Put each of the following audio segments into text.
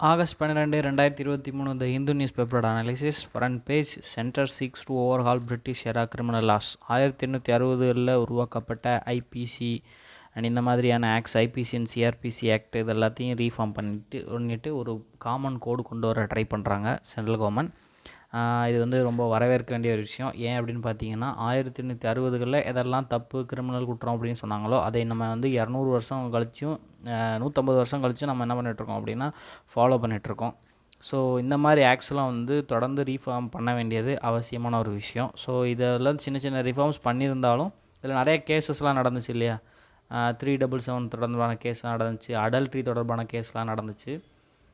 August 12, 2023, the Hindu newspaper analysis front page center seeks to overhaul British era criminal laws. 1860ல் உருவாக்கப்பட்ட IBC and இந்த மாதிரியான acts IPC and CrPC act இது எல்லாத்தையும் reform பண்ணிட்டு ஒரு common கோடு கொண்டு வர ட்ரை பண்ணுறாங்க சென்ட்ரல் கவர்மெண்ட். இது வந்து ரொம்ப வரவேற்க வேண்டிய ஒரு விஷயம். ஏன் அப்படின்னு பார்த்தீங்கன்னா 1860களில் எதெல்லாம் தப்பு கிரிமினல் குற்றம் அப்படின்னு சொன்னாங்களோ அதை நம்ம வந்து 200 வருஷம் கழிச்சும் 150 வருஷம் கழிச்சும் நம்ம என்ன பண்ணிகிட்ருக்கோம் அப்படின்னா ஃபாலோ பண்ணிகிட்ருக்கோம். ஸோ இந்த மாதிரி ஆக்ட்ஸ்லாம் வந்து தொடர்ந்து ரீஃபார்ம் பண்ண வேண்டியது அவசியமான ஒரு விஷயம். ஸோ இதெல்லாம் சின்ன சின்ன ரிஃபார்ம்ஸ் பண்ணியிருந்தாலும் இதில் நிறைய கேசஸ்லாம் நடந்துச்சு இல்லையா. 377 தொடர்பான கேஸ்லாம் நடந்துச்சு, அடல்ட்ரி தொடர்பான கேஸ்லாம் நடந்துச்சு.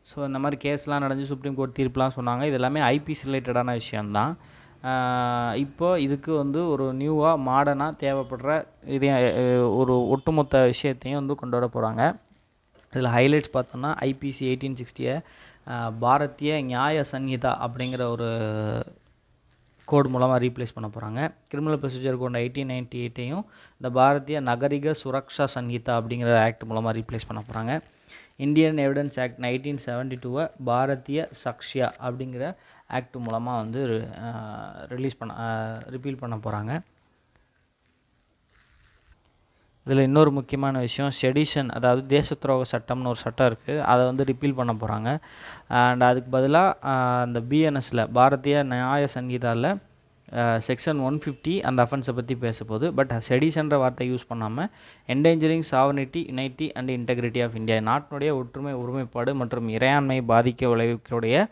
ஸோ இந்த மாதிரி கேஸ்லாம் நடந்து சுப்ரீம் கோர்ட் தீர்ப்புலாம் சொன்னாங்க. இது எல்லாமே ஐபிசி ரிலேட்டடான விஷயந்தான். இப்போது இதுக்கு வந்து ஒரு நியூவாக மாடர்னாக தேவைப்படுற ஒரு ஒட்டுமொத்த விஷயத்தையும் வந்து கொண்டு வர போகிறாங்க. இதில் ஹைலைட்ஸ் பார்த்தோன்னா ஐபிசி 1860 பாரதிய நியாய சன்ஹிதா அப்படிங்கிற ஒரு கோட் மூலமாக ரீப்ளேஸ் பண்ண போகிறாங்க. கிரிமினல் ப்ரொசீஜர் கோட் 1898 இந்த பாரதிய நகரிக சுரக்ஷா சன்ஹிதா அப்படிங்கிற ஆக்ட் மூலமாக ரீப்ளேஸ் பண்ண போகிறாங்க. இந்தியன் எவிடன்ஸ் ஆக்ட் 1972 பாரதிய சக்ஷியா அப்படிங்கிற ஆக்ட் மூலமாக வந்து ரிப்பீல் பண்ண போகிறாங்க. இதில் இன்னொரு முக்கியமான விஷயம் செடிஷன், அதாவது தேச துரோக சட்டம்னு ஒரு சட்டம் இருக்குது, அதை வந்து ரிப்பீல் பண்ண போகிறாங்க. அண்ட் அதுக்கு பதிலாக அந்த பிஎன்எஸில் பாரதிய நியாய சங்கீதாவில் செக்ஷன் 150 அந்த அஃபென்ஸை பற்றி பேசப்போகுது. பட் செடிஷன்ற வார்த்தை யூஸ் பண்ணாமல் endangering sovereignty, unity and integrity of India, நாட்டினுடைய ஒருமைப்பாடு மற்றும் இறையாண்மை பாதிப்பு விளைவிக்கக்கூடிய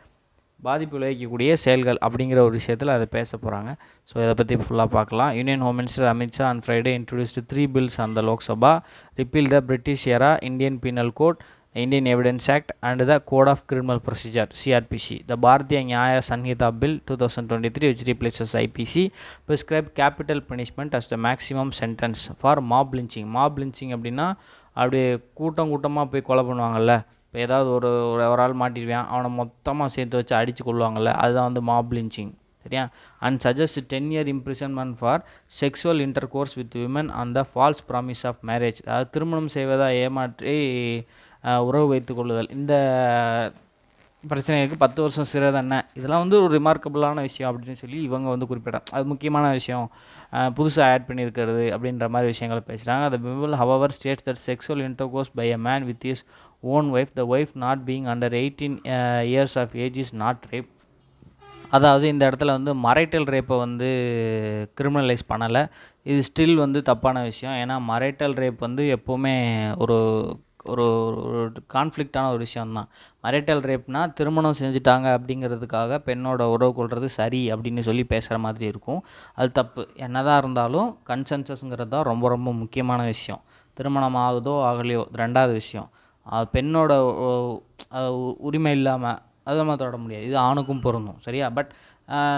செயல்கள் அப்படிங்கிற ஒரு விஷயத்தில் அதை பேச போகிறாங்க. ஸோ இதை பற்றி ஃபுல்லாக பார்க்கலாம். Union home minister Amit Shah on Friday introduced 3 bills on the Lok Sabha, repeal the British era Indian penal code, Indian Evidence Act and the Code of Criminal Procedure CRPC. The Bharatiya Nyaya Sanhita Bill 2023, which replaces IPC, prescribe capital punishment as the maximum sentence for mob lynching. Mob lynching அப்படின்னா அப்படியே கூட்டமாக போய் கொலை பண்ணுவாங்கள்ல. இப்போ ஏதாவது ஒரு ஆள் மாட்டிடுவான், அவனை மொத்தமாக சேர்த்து வச்சு அடித்து கொள்வாங்கள்ல, அதுதான் வந்து மாப் லிஞ்சிங். சரியா? And suggest 10 year imprisonment for sexual intercourse with women on the false promise of marriage. அதாவது திருமணம் செய்வதாக ஏமாற்றி உறவு வைத்து கொள்ளுதல். இந்த பிரச்சனைகளுக்கு 10 வருஷம் சிறை தண்டனை. இதெல்லாம் வந்து ஒரு ரிமார்க்கபிளான விஷயம் அப்படின்னு சொல்லி இவங்க வந்து குறிப்பிட்றாங்க. அது முக்கியமான விஷயம், புதுசாக ஆட் பண்ணியிருக்கிறது அப்படின்ற மாதிரி விஷயங்களை பேசுகிறாங்க. The bill however states that sexual intercourse by a man with his own wife, the wife not being under 18 years of age is not rape. அதாவது இந்த இடத்துல வந்து மரைட்டல் ரேப்பை வந்து கிரிமினலைஸ் பண்ணலை. இது ஸ்டில் வந்து தப்பான விஷயம். ஏன்னா மரைட்டல் ரேப் வந்து எப்போவுமே ஒரு ஒரு கான்ஃப்ளிக்டான ஒரு விஷயந்தான். மரைட்டல் ரேப்னால் திருமணம் செஞ்சுட்டாங்க அப்படிங்கிறதுக்காக பெண்ணோட உறவு கொள்வது சரி அப்படின்னு சொல்லி பேசுகிற மாதிரி இருக்கும். அது தப்பு. என்னதான் இருந்தாலும் கன்சென்சஸ்ங்கிறது தான் ரொம்ப ரொம்ப முக்கியமான விஷயம். திருமணம் ஆகுதோ ஆகலையோ ரெண்டாவது விஷயம். பெண்ணோட உரிமை இல்லாமல் அதை நம்ம தொட முடியாது. இது ஆணுக்கும் பொருந்தும். சரியா? பட்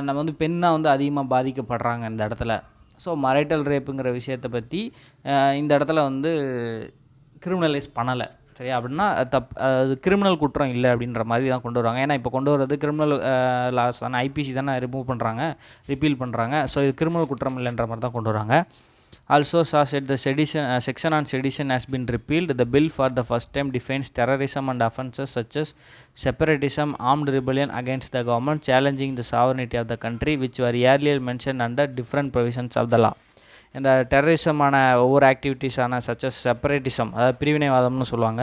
நம்ம வந்து பெண்ணாக வந்து அதிகமாக பாதிக்கப்படுறாங்க இந்த இடத்துல. ஸோ மரைட்டல் ரேப்புங்கிற விஷயத்தை பற்றி இந்த இடத்துல வந்து கிரிமினலைஸ் பண்ணலை. சரியா? அப்படின்னா அது கிரிமினல் குற்றம் இல்லை அப்படின்ற மாதிரி தான் கொண்டு வருவாங்க. ஏன்னா இப்போ கொண்டு வர்றது கிரிமினல் லாஸ் தானே, ஐபிசி தானே ரிமூவ் பண்ணுறாங்க, ரிப்பீல் பண்ணுறாங்க. ஸோ இது கிரிமினல் குற்றம் இல்லைன்ற மாதிரி தான் கொண்டு வராங்க. Also said the section on sedition has been repealed. The bill for the first time defines terrorism and offences such as separatism, armed rebellion against the government, challenging the sovereignty of the country, which were earlier mentioned under different provisions of the law. இந்த டெரரிசமான ஒவ்வொரு ஆக்டிவிட்டீஸான சச்சஸ் separatism, அதாவது பிரிவினைவாதம்னு சொல்லுவாங்க,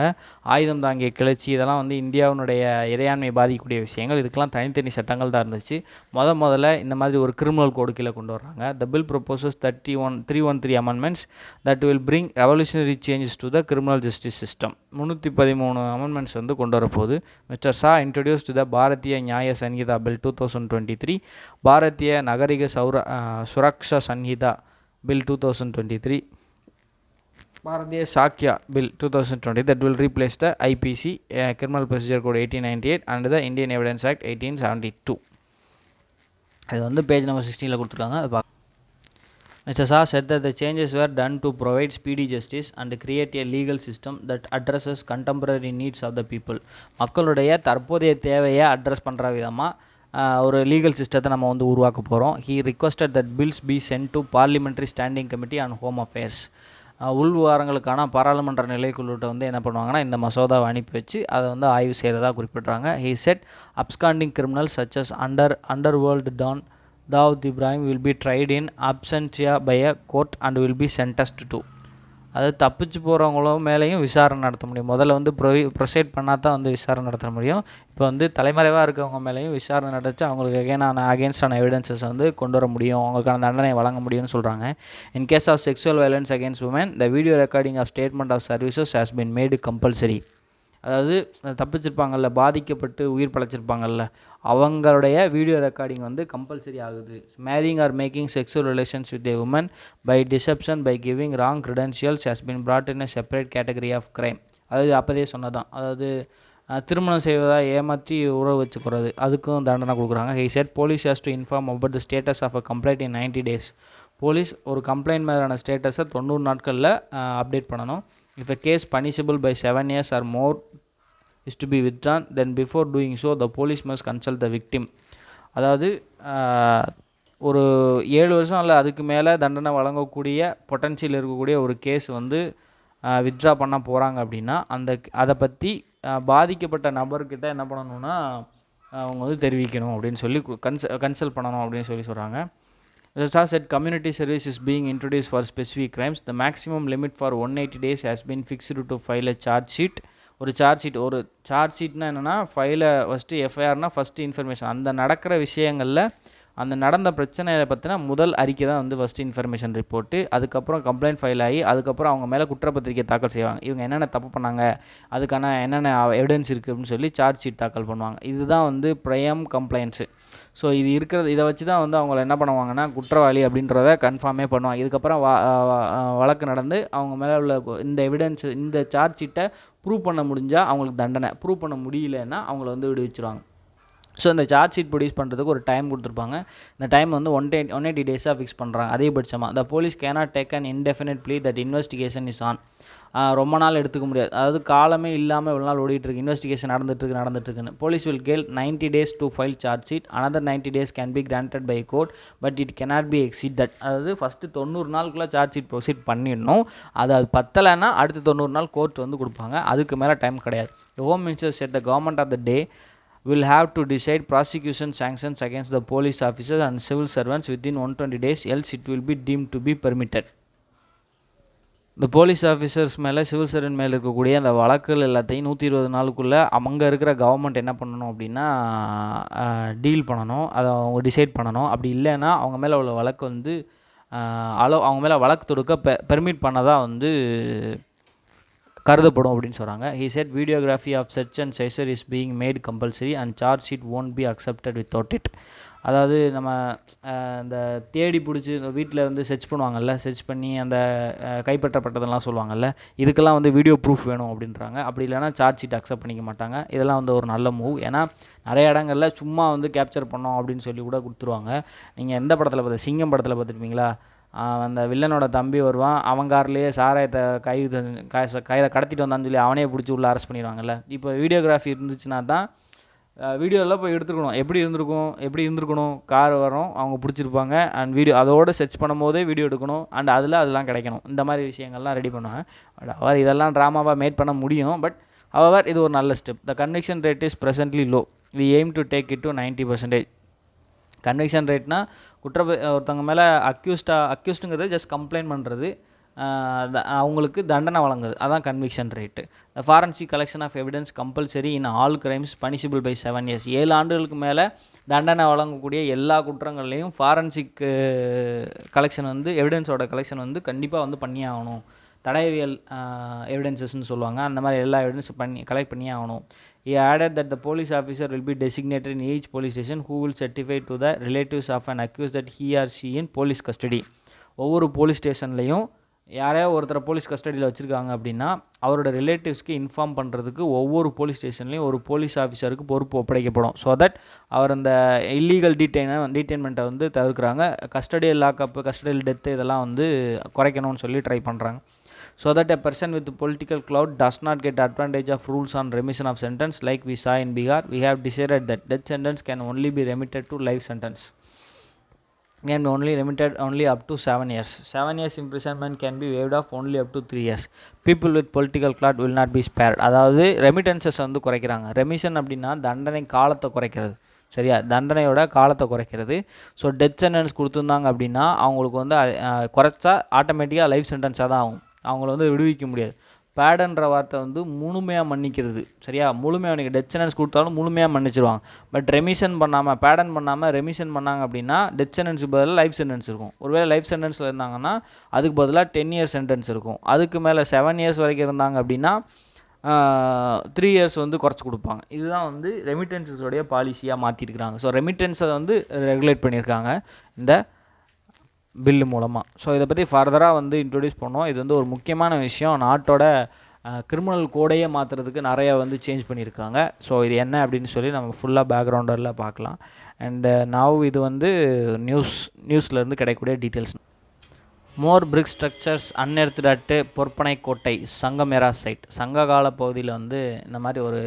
ஆயுதம் தாங்கிய கிளர்ச்சி, இதெல்லாம் வந்து இந்தியாவினுடைய இறையாண்மை பாதிக்கக்கூடிய விஷயங்கள். இதுக்கெல்லாம் தனித்தனி சட்டங்கள் தான் இருந்துச்சு. முதல்ல இந்த மாதிரி ஒரு கிரிமினல் கோடு கீழே கொண்டு வர்றாங்க. The bill proposes 313 amendments that will bring revolutionary changes to the criminal justice system. 313 amendments வந்து கொண்டு வரப்போகுது. Mister Shah introduce to the Bharatiya Nyaya Sanhita bill 2023, Bharatiya Nagarik Suraksha Sanhita Bill 2023, Bharatiya Sakya Bill 2020 that will replace the IPC Criminal Procedure Code 1898 and the Indian Evidence Act 1872. அது வந்து page number 16 கொடுத்துருக்காங்க. அது பார்க்க Mr. Shah said that the changes were done to provide speedy justice and create a legal system that addresses contemporary needs of the people. மக்களுடைய தற்போதைய தேவையை address பண்ணுற விதமாக ஒரு லீகல் சிஸ்டத்தை நம்ம வந்து உருவாக்க போகிறோம். He requested that bills be sent to parliamentary standing committee on home affairs. உள் விவகாரங்களுக்கான பாராளுமன்ற நிலைக்குழுட்ட வந்து என்ன பண்ணுவாங்கன்னா இந்த மசோதாவை அனுப்பி வச்சு அதை வந்து ஆய்வு செய்கிறதா குறிப்பிட்றாங்க. He said absconding criminal such as underworld don Dawood Ibrahim will be tried in absentia by a court and will be sentenced to. அதாவது தப்பிச்சு போகிறவங்களும் மேலேயும் விசாரணை நடத்த முடியும். முதல்ல வந்து ப்ரொசைட் பண்ணால் தான் வந்து விசாரணை நடத்த முடியும். இப்போ வந்து தலைமறைவாக இருக்கிறவங்க மேலேயும் விசாரணை நடத்தி அவங்களுக்கு அகேன்ஸ்டான எவிடன்சஸ் வந்து கொண்டு வர முடியும், அவங்களுக்கான தண்டனை வழங்க முடியும்னு சொல்கிறாங்க. In case of sexual violence against women the video recording of statement of survivors has been made compulsory. அதாவது தப்பிச்சிருப்பாங்கல்ல, பாதிக்கப்பட்டு உயிர் பழைச்சிருப்பாங்கல்ல, அவங்களுடைய வீடியோ ரெக்கார்டிங் வந்து கம்பல்சரி ஆகுது. Marrying or making sexual relations with a woman by deception by giving wrong credentials has been brought in a separate category of crime. அதாவது அப்போதே சொன்னதான், அதாவது திருமணம் செய்வதாக ஏமாற்றி உறவு வச்சுக்கிறது, அதுக்கும் தண்டனை கொடுக்குறாங்க. He said police has to inform about the status of a complaint in 90 days. Police ஒரு கம்ப்ளைண்ட் மேலான ஸ்டேட்டஸை 90 நாட்களில் அப்டேட் பண்ணணும். If a case punishable by 7 years or more is to be withdrawn, then before doing so the police must consult the victim. அதாவது ஒரு 7 வருஷம் இல்லை அதுக்கு மேலே தண்டனை வழங்கக்கூடிய பொட்டன்ஷியல் இருக்கக்கூடிய ஒரு கேஸ் வந்து வித்ட்ரா பண்ண போகிறாங்க அப்படின்னா அதை பற்றி பாதிக்கப்பட்ட நபர்கிட்ட என்ன பண்ணணும்னா அவங்க வந்து தெரிவிக்கணும் அப்படின்னு சொல்லி கன்சல்ட் பண்ணணும் அப்படின்னு சொல்கிறாங்க. The star said community service is being introduced for specific crimes. The maximum limit for 180 days has been fixed to file a charge sheet. ஒரு சார்ஜ் ஷீட்னா என்னென்னா, ஃபைலை ஃபஸ்ட்டு எஃப்ஐஆர்னா ஃபஸ்ட்டு இன்ஃபர்மேஷன், அந்த நடக்கிற விஷயங்களில் அந்த நடந்த பிரச்சனையை பற்றின முதல் அறிக்கை தான் வந்து ஃபஸ்ட்டு இன்ஃபர்மேஷன் ரிப்போர்ட்டு. அதுக்கப்புறம் கம்ப்ளைண்ட் ஃபைல் ஆகி அதுக்கப்புறம் அவங்க மேலே குற்றப்பத்திரிக்கை தாக்கல் செய்வாங்க. இவங்க என்னென்ன தப்பு பண்ணாங்க, அதுக்கான என்னென்ன எவிடன்ஸ் இருக்குது அப்படின்னு சொல்லி சார்ஜ் ஷீட் தாக்கல் பண்ணுவாங்க. இதுதான் வந்து ப்ரையம் கம்ப்ளைண்ட்ஸு. ஸோ இதை வச்சு தான் வந்து அவங்கள என்ன பண்ணுவாங்கன்னா குற்றவாளி அப்படின்றத கன்ஃபார்மே பண்ணுவாங்க. இதுக்கப்புறம் வழக்கு நடந்து அவங்க மேலே உள்ள இந்த எவிடன்ஸ், இந்த சார்ஜ் ஷீட்டை ப்ரூவ் பண்ண முடிஞ்சால் அவங்களுக்கு தண்டனை, ப்ரூவ் பண்ண முடியலன்னா அவங்கள வந்து விடுவிச்சிருவாங்க. ஸோ இந்த சார்ஜ் ஷீட் ப்ரொடியூஸ் பண்ணுறதுக்கு ஒரு டைம் கொடுத்துருப்பாங்க. இந்த டைம் வந்து 180 டேஸாக ஃபிக்ஸ் பண்ணுறாங்க அதிகபட்சமாக. The police cannot take an indefinite plea that investigation is on. ரொம்ப நாள் எடுத்துக்க முடியாது, அதாவது காலமே இல்லாமல் இவ்வளோ நாள் ஓடிட்டுருக்கு, இன்வெஸ்டிகேஷன் நடந்துட்டுருக்குன்னு. Police will get 90 days to file charge sheet. Another 90 days can be granted by court but it cannot be exceed that. அதாவது ஃபஸ்ட்டு 90 நாளுக்குள்ளே சார்ஜ் ஷீட் ப்ரொசீட் பண்ணிடணும். அது பத்தலைன்னா அடுத்து 90 நாள் கோர்ட் வந்து கொடுப்பாங்க, அதுக்கு மேலே டைம் கிடையாது. The home minister said the government of the day will have to decide prosecution sanctions against the police officers and civil servants within 120 days, else it will be deemed to be permitted. இந்த police officers மேலே civil servant மேலே இருக்கக்கூடிய அந்த வழக்குகள் எல்லாத்தையும் 120 நாளுக்குள்ளே அங்கே இருக்கிற கவர்மெண்ட் என்ன பண்ணணும் அப்படின்னா டீல் பண்ணணும், அதை அவங்க டிசைட் பண்ணணும். அப்படி இல்லைன்னா அவங்க மேலே உள்ள வழக்கு வந்து அவங்க மேலே வழக்கு தொடுக்க பெர்மிட் பண்ணதாக வந்து கருதப்படும் அப்படின்னு சொல்கிறாங்க. He said videography of search and seizure is being made compulsory and charge sheet won't be accepted without it. அதாவது நம்ம இந்த தேடி பிடிச்சி வீட்டில் வந்து சர்ச் பண்ணுவாங்கல்ல, சர்ச் பண்ணி அந்த கைப்பற்றப்பட்டதெல்லாம் சொல்லுவாங்கல்ல, இதுக்கெல்லாம் வந்து வீடியோ ப்ரூஃப் வேணும் அப்படின்றாங்க. அப்படி இல்லைனா சார்ஜ் ஷீட் அக்செப்ட் பண்ணிக்க மாட்டாங்க. இதெல்லாம் வந்து ஒரு நல்ல மூவ். ஏன்னா நிறைய இடங்களில் சும்மா வந்து கேப்சர் பண்ணோம் அப்படின்னு சொல்லி கூட கொடுத்துருவாங்க. நீங்கள் எந்த படத்தில் சிங்கம் படத்தில் பார்த்துருப்பீங்களா, அந்த வில்லனோட தம்பி வருவான், அவன் கார்லேயே சாராயத்தை கைதை கடத்திட்டு வந்தான்னு சொல்லி அவனே பிடிச்சி உள்ள அரெஸ்ட் பண்ணிடுவாங்கல்ல. இப்போ வீடியோகிராஃபி இருந்துச்சுன்னா தான் வீடியோவில் போய் எடுத்துருக்கணும், எப்படி இருந்திருக்கணும், கார் வரும், அவங்க பிடிச்சிருப்பாங்க, அண்ட் வீடியோ அதோடு சர்ச் பண்ணும் போதே வீடியோ எடுக்கணும், அண்ட் அதெல்லாம் கிடைக்கணும். இந்த மாதிரி விஷயங்கள்லாம் ரெடி பண்ணுவாங்க. பட் அவர் இதெல்லாம் ட்ராமாவாக மேட் பண்ண முடியும். பட் அவர் இது ஒரு நல்ல step. The conviction rate is presently low. We aim to take it to 90%. Conviction ரேட்னா ஒருத்தவங்க மேலே அக்யூஸ்டுங்கிறது ஜஸ்ட் கம்ப்ளைண்ட் பண்ணுறது, அவங்களுக்கு தண்டனை வழங்குது, அதான் conviction rate. The forensic collection of evidence compulsory in all crimes punishable by 7 years. 7 ஆண்டுகளுக்கு மேலே தண்டனை வழங்கக்கூடிய எல்லா குற்றங்கள்லையும் ஃபாரன்சிக் கலெக்ஷன் வந்து எவிடன்ஸோட கலெக்ஷன் வந்து கண்டிப்பாக வந்து பண்ணியே ஆகணும். தடயவியல் எவிடன்சஸ்ன்னு சொல்லுவாங்க, அந்த மாதிரி எல்லா எவிடன்ஸும் கலெக்ட் பண்ணியே ஆகணும். He added that the police officer will be designated in each police station who will certify to the relatives of an accused that he or she in police custody. ஒவ்வொரு போலீஸ் ஸ்டேஷன்லையும் யாரையோ ஒருத்தரை police கஸ்டடியில் வச்சுருக்காங்க அப்படின்னா அவரோட ரிலேட்டிவ்ஸ்க்கு inform பண்ணுறதுக்கு ஒவ்வொரு police ஸ்டேஷன்லேயும் ஒரு போலீஸ் ஆஃபீஸருக்கு பொறுப்பு ஒப்படைக்கப்படும். ஸோ தட் அவர் அந்த இல்லீகல் டீடைன்மெண்ட்டை வந்து தவிர்க்கிறாங்க. கஸ்டடியல் லாக்அப்பு, கஸ்டடியல் டெத்து இதெல்லாம் வந்து குறைக்கணும்னு சொல்லி ட்ரை பண்ணுறாங்க. So that a person with political clout does not get advantage of rules on remission of sentence like we saw in Bihar, we have decided that death sentence can only be remitted to life sentence. can be only limited only up to 7 years. 7 years imprisonment can be waived off only up to 3 years. People with political clout will not be spared. அதாவது remittances வந்து குறைக்கிறாங்க. Remission அப்படின்னா தண்டனை காலத்தை குறைக்கிறது, சரியா, தண்டனையோட காலத்தை குறைக்கிறது. So death sentence கொடுத்துருந்தாங்க அப்படின்னா அவங்களுக்கு வந்து குறைச்சா ஆட்டோமேட்டிக்காக லைஃப் சென்டென்ஸாக தான் ஆகும், அவங்கள வந்து விடுவிக்க முடியாது. பேடன்ற வார்த்தை வந்து முழுமையாக மன்னிக்கிறது, சரியா, முழுமையாக நீங்கள் டெத் சென்டென்ஸ் கொடுத்தாலும் முழுமையாக மன்னிச்சிருவாங்க. பட் ரெமிஷன் பண்ணாமல், பேடன் பண்ணாமல் ரெமிஷன் பண்ணாங்க அப்படின்னா டெத் சென்டென்ஸுக்கு பதிலாக லைஃப் சென்டென்ஸ் இருக்கும். ஒருவேளை லைஃப் சென்டென்ஸில் இருந்தாங்கன்னா அதுக்கு பதிலாக 10 இயர்ஸ் சென்டென்ஸ் இருக்கும். அதுக்கு மேலே 7 இயர்ஸ் வரைக்கும் இருந்தாங்க அப்படின்னா 3 இயர்ஸ் வந்து குறைச்சி கொடுப்பாங்க. இதுதான் வந்து ரெமிட்டன்ஸஸோடைய பாலிசியாக மாற்றிருக்கிறாங்க. ஸோ ரெமிட்டன்ஸை வந்து ரெகுலேட் பண்ணியிருக்காங்க இந்த பில்லு மூலமாக. ஸோ இதை பற்றி ஃபர்தராக வந்து இன்ட்ரொடியூஸ் பண்ணோம். இது வந்து ஒரு முக்கியமான விஷயம். நாட்டோட கிரிமினல் கோடையே மாற்றுறதுக்கு நிறைய வந்து சேஞ்ச் பண்ணியிருக்காங்க. ஸோ இது என்ன அப்படின்னு சொல்லி நம்ம ஃபுல்லாக பேக்ரவுண்டரில் பார்க்கலாம். அண்டு நாவ் இது வந்து நியூஸ்லேருந்து கிடைக்கக்கூடிய details. More brick structures unearthed at Porpanaikottai Sangam era site. சங்ககால பகுதியில் வந்து இந்த மாதிரி ஒரு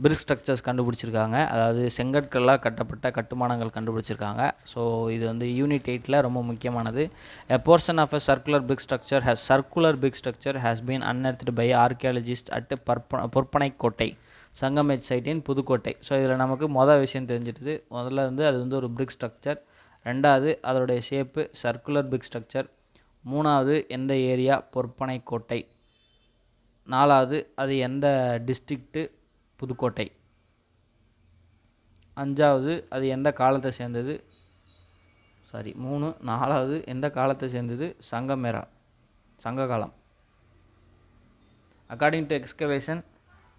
பிரிக் ஸ்ட்ரக்சர்ஸ் கண்டுபிடிச்சிருக்காங்க. அதாவது செங்கற்களாக கட்டப்பட்ட கட்டுமானங்கள் கண்டுபிடிச்சிருக்காங்க. ஸோ இது வந்து யூனிட் 8ல் ரொம்ப முக்கியமானது. A portion of a circular brick structure has been unearthed by archaeologist at Porpanaikottai Sangam era site in Pudukkottai. So இதில் நமக்கு விஷயம் தெரிஞ்சிடுது. முதல்ல வந்து அது வந்து ஒரு பிரிக் ஸ்ட்ரக்சர், ரெண்டாவது அதோடைய ஷேப்பு சர்க்குலர் பிரிக் ஸ்ட்ரக்சர், மூணாவது எந்த ஏரியா பொற்பனைக்கோட்டை, நாலாவது அது எந்த டிஸ்ட்ரிக்ட்டு புதுக்கோட்டை, அஞ்சாவது அது எந்த காலத்தை சேர்ந்தது, நாலாவது எந்த காலத்தை சேர்ந்தது, சங்ககாலம். According to excavation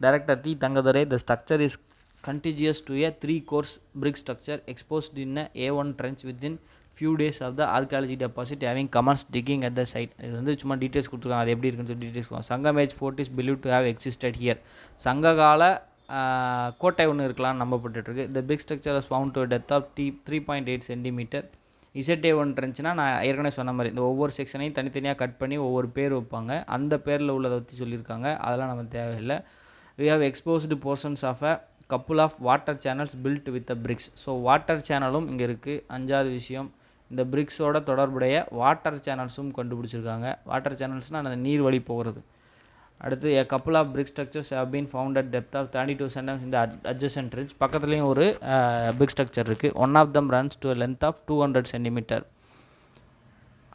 director T Thangadurai, the structure is contiguous to a 3-course brick structure exposed in a A1 trench within few days of the archaeology deposit having commenced digging at the site. இது வந்து சும்மா details கொடுத்துருக்காங்க, அது எப்படி இருக்குன்னு சொல்லி details கொடுப்பாங்க. Sangam age fort is believed to have existed here. சங்ககால கோட்டை ஒன்று இருக்கலாம்னு நம்பப்பட்டுருக்கு. The brick structure was found to a depth of 3.8 cm. ZA1 ட்ரென்ச்னா நான் ஏற்கனவே சொன்ன மாதிரி இந்த ஒவ்வொரு செக்ஷனையும் தனித்தனியாக கட் பண்ணி ஒவ்வொரு பேர் வைப்பாங்க. அந்த பேரில் உள்ளதை பற்றி சொல்லியிருக்காங்க, அதெல்லாம் நமக்கு தேவையில்லை. We have exposed portions of a couple of water channels built with the bricks. So water சேனலும் இங்கே இருக்குது. அஞ்சாவது விஷயம், இந்த பிரிக்ஸோட தொடர்புடைய வாட்டர் சேனல்ஸும் கண்டுபிடிச்சிருக்காங்க. வாட்டர் சேனல்ஸ்னால் அந்த நீர் வழி போகிறது. அடுத்து a couple of brick structures have been found at depth of 32 cm in the adjacent trench. பக்கத்துலேயும் ஒரு brick structure இருக்குது. One of them runs to a length of 200 cm.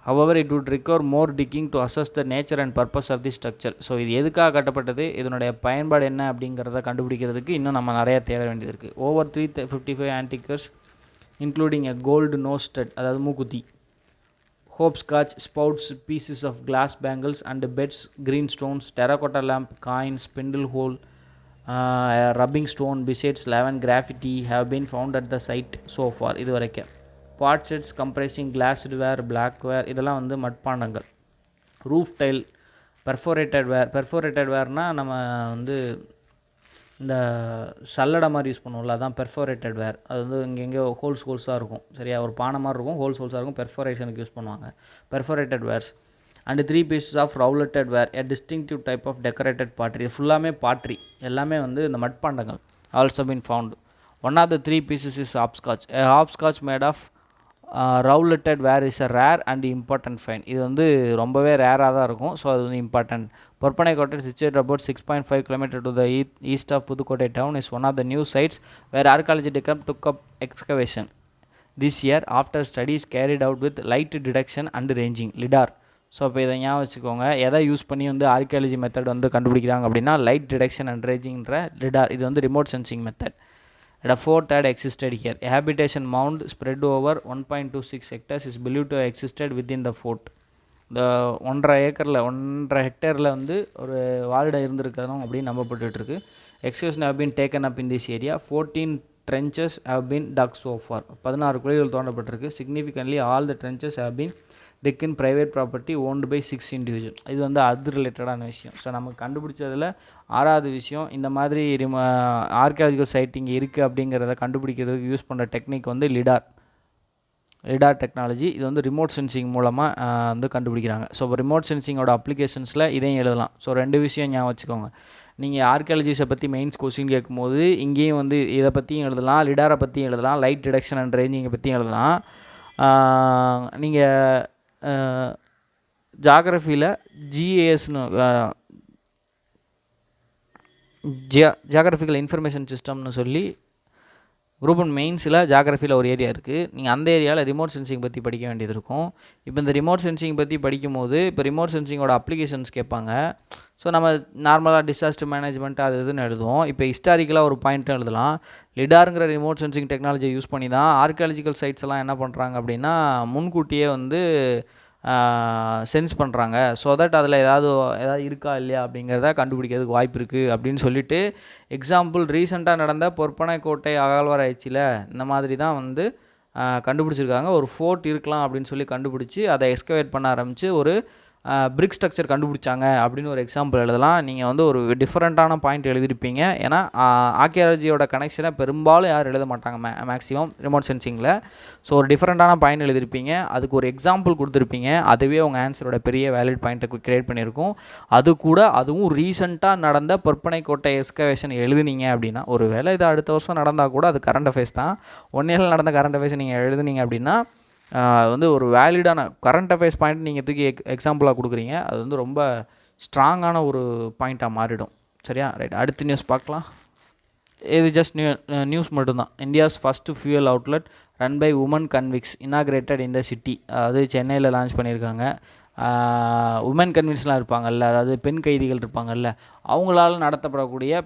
However, it would require more digging to assess the nature and purpose of the structure. So இது எதுக்காக கட்டப்பட்டது, இதனுடைய பயன்பாடு என்ன அப்படிங்கிறத கண்டுபிடிக்கிறதுக்கு இன்னும் நம்ம நிறைய தேட வேண்டியது இருக்குது. Over 355 antiques including a gold nose stud, அதாவது மூக்குத்தி, hopscotch, spouts, pieces of glass bangles and beds, green stones, terracotta lamp, coins, spindle hole, rubbing stone, besides 11 graffiti have been found at the site so far. இது வரைக்கும் பாட் sets comprising glassware, பிளாக்வேர், இதெல்லாம் வந்து மட்பாண்டங்கள். Roof tail, பெர்ஃபோரேட்டட் வேர்னால் நம்ம வந்து இந்த சல்லடை மாதிரி use பண்ணுவோம்ல, அதான் பெர்ஃபோரேட்டட் வேர். அது வந்து இங்கெங்கே ஹோல்ஸாக இருக்கும், சரியா, ஒரு பானை மாதிரி இருக்கும், ஹோல்ஸாக இருக்கும், பெர்ஃபோரேஷனுக்கு யூஸ் பண்ணுவாங்க perforated wares. And 3 pieces of rouletted ware, a distinctive type of decorated pottery. இது ஃபுல்லாமே பாட்ரி, எல்லாமே வந்து இந்த மட்பாண்டங்கள். Also been found. One of the 3 pieces is hopscotch. Hopscotch made of rouletted ware is a rare and important find. இது வந்து ரொம்பவே ரேராக தான் இருக்கும். ஸோ அது வந்து important. Porpanaikottai situated about 6.5 km to the east of Pudukkottai town is one of the new sites where archaeology took up excavation this year after studies carried out with light detection and ranging LIDAR. So இப்போ இதை ஞாபகம் வச்சுக்கோங்க, எதை use பண்ணி வந்து archaeology method வந்து கண்டுபிடிக்கிறாங்க அப்படின்னா லைட் டிடெக்ஷன் அண்ட் ரேஞ்சிங்ன்ற லிடார். இது வந்து remote sensing method. A fort had existed here. A habitation mound spread over 1.26 hectares is believed to have existed within the fort. இந்த 1.5 ஹெக்டேரில் வந்து ஒரு வால்டை இருந்திருக்கணும் அப்படின்னு நம்பப்பட்டுருக்கு. Excavation have been taken up in this area. 14 trenches have been dug so far. 16 குழிகள் தோண்டப்பட்டிருக்கு. Significantly all the trenches have been dug in private property owned by 6 individuals. இது வந்து அது ரிலேட்டடான விஷயம். ஸோ நமக்கு கண்டுபிடிச்சதில் 6வது விஷயம், இந்த மாதிரி ஆர்கியாலஜிக்கல் சைட்டிங் இருக்குது அப்படிங்கிறத கண்டுபிடிக்கிறதுக்கு யூஸ் பண்ணுற டெக்னிக் வந்து லிடார் டெக்னாலஜி. இது வந்து ரிமோட் சென்சிங் மூலமாக வந்து கண்டுபிடிக்கிறாங்க. ஸோ இப்போ ரிமோட் சென்சிங்கோட அப்ளிகேஷன்ஸில் இதையும் எழுதலாம். ஸோ 2 விஷயம் ஞாபகம் வச்சுக்கோங்க. நீங்கள் ஆர்கியாலஜிஸை பற்றி மெயின்ஸ் கொஸ்டின் கேட்கும்போது இங்கேயும் வந்து இதை பற்றியும் எழுதலாம், லிடாரை பற்றியும் எழுதலாம், லைட் டிடெக்ஷன் அண்ட் ரேஞ்சிங்கை பற்றியும் எழுதலாம். நீங்கள் ஜாகிரஃபியில் ஜிஏஎஸ்னு ஜியாகிரபிக்கல் இன்ஃபர்மேஷன் சிஸ்டம்னு சொல்லி குரூப் ஒன் மெயின்ஸில் ஜாகிரஃபியில் ஒரு ஏரியா இருக்குது. நீங்கள் அந்த ஏரியாவில் ரிமோட் சென்சிங் பற்றி படிக்க வேண்டியது இருக்கும். இப்போ இந்த ரிமோட் சென்சிங் பற்றி படிக்கும்போது இப்போ ரிமோட் சென்சிங்கோட அப்ளிகேஷன்ஸ் கேட்பாங்க. ஸோ நம்ம நார்மலாக டிசாஸ்டர் மேனேஜ்மெண்ட் அது இதுன்னு எழுதுவோம். இப்போ ஹிஸ்டாரிக்கலாக ஒரு பாயிண்ட்டும் எழுதலாம். லிடாருங்கிற ரிமோட் சென்சிங் டெக்னாலஜியை யூஸ் பண்ணி தான் ஆர்கியாலஜிக்கல் சைட்ஸ் எல்லாம் என்ன பண்ணுறாங்க அப்படின்னா முன்கூட்டியே வந்து சென்ஸ் பண்ணுறாங்க. ஸோ தட் அதில் ஏதாவது இருக்கா இல்லையா அப்படிங்கிறத கண்டுபிடிக்கிறதுக்கு வாய்ப்பு இருக்குது அப்படின்னு சொல்லிட்டு எக்ஸாம்பிள் ரீசெண்டாக நடந்த பொற்பனைக்கோட்டை அகழ்வாராய்ச்சியில் இந்த மாதிரி தான் வந்து கண்டுபிடிச்சிருக்காங்க. ஒரு ஃபோர்ட் இருக்கலாம் அப்படின்னு சொல்லி கண்டுபிடிச்சி அதை எக்ஸ்கவேட் பண்ண ஆரம்பித்து ஒரு பிரிக் ஸ்ட்ரக்சர் கண்டுபிடிச்சாங்க அப்படின்னு ஒரு எக்ஸாம்பிள் எழுதலாம். நீங்கள் வந்து ஒரு டிஃப்ரெண்ட்டான பாயிண்ட் எழுதியிருப்பீங்க. ஏன்னா ஆர்கியாலஜியோட கனெக்ஷனை பெரும்பாலும் யாரும் எழுத மாட்டாங்க மேக்ஸிமம் ரிமோட் சென்சிங்கில். ஸோ ஒரு டிஃப்ரெண்ட்டான பாயிண்ட் எழுதியிருப்பீங்க, அதுக்கு ஒரு எக்ஸாம்பிள் கொடுத்துருப்பீங்க. அதுவே உங்கள் ஆன்சரோட பெரிய வேலிட் பாயிண்ட்டை கிரியேட் பண்ணியிருக்கும். அதுவும் ரீசெண்டாக நடந்த பொற்பனைக்கோட்டை எக்ஸ்கவேஷன் எழுதுனீங்க அப்படின்னா, ஒரு வேளை இது அடுத்த வருஷம் நடந்தால் கூட அது கரண்ட் அஃபேர்ஸ் தான். 1 இயரில் நடந்த கரண்ட் அஃபேர்ஸ் நீங்கள் எழுதுனீங்க அப்படின்னா வந்து ஒரு வேலிடான கரண்ட் அஃபேர்ஸ் பாயிண்ட் நீங்கள் தூக்கி எக்ஸாம்பிளாக கொடுக்குறீங்க. அது வந்து ரொம்ப ஸ்ட்ராங்கான ஒரு பாயிண்ட்டாக மாறிடும். சரியா? ரைட், அடுத்த நியூஸ் பார்க்கலாம். இது ஜஸ்ட் நியூஸ் மட்டும்தான். India's first fuel outlet run by women convicts inaugurated இந்த சிட்டி. அதாவது சென்னையில் லான்ச் பண்ணியிருக்காங்க. உமன் கன்வின்ஸ்லாம் இருப்பாங்கல்ல, அதாவது பெண் கைதிகள் இருப்பாங்கல்ல, அவங்களால நடத்தப்படக்கூடிய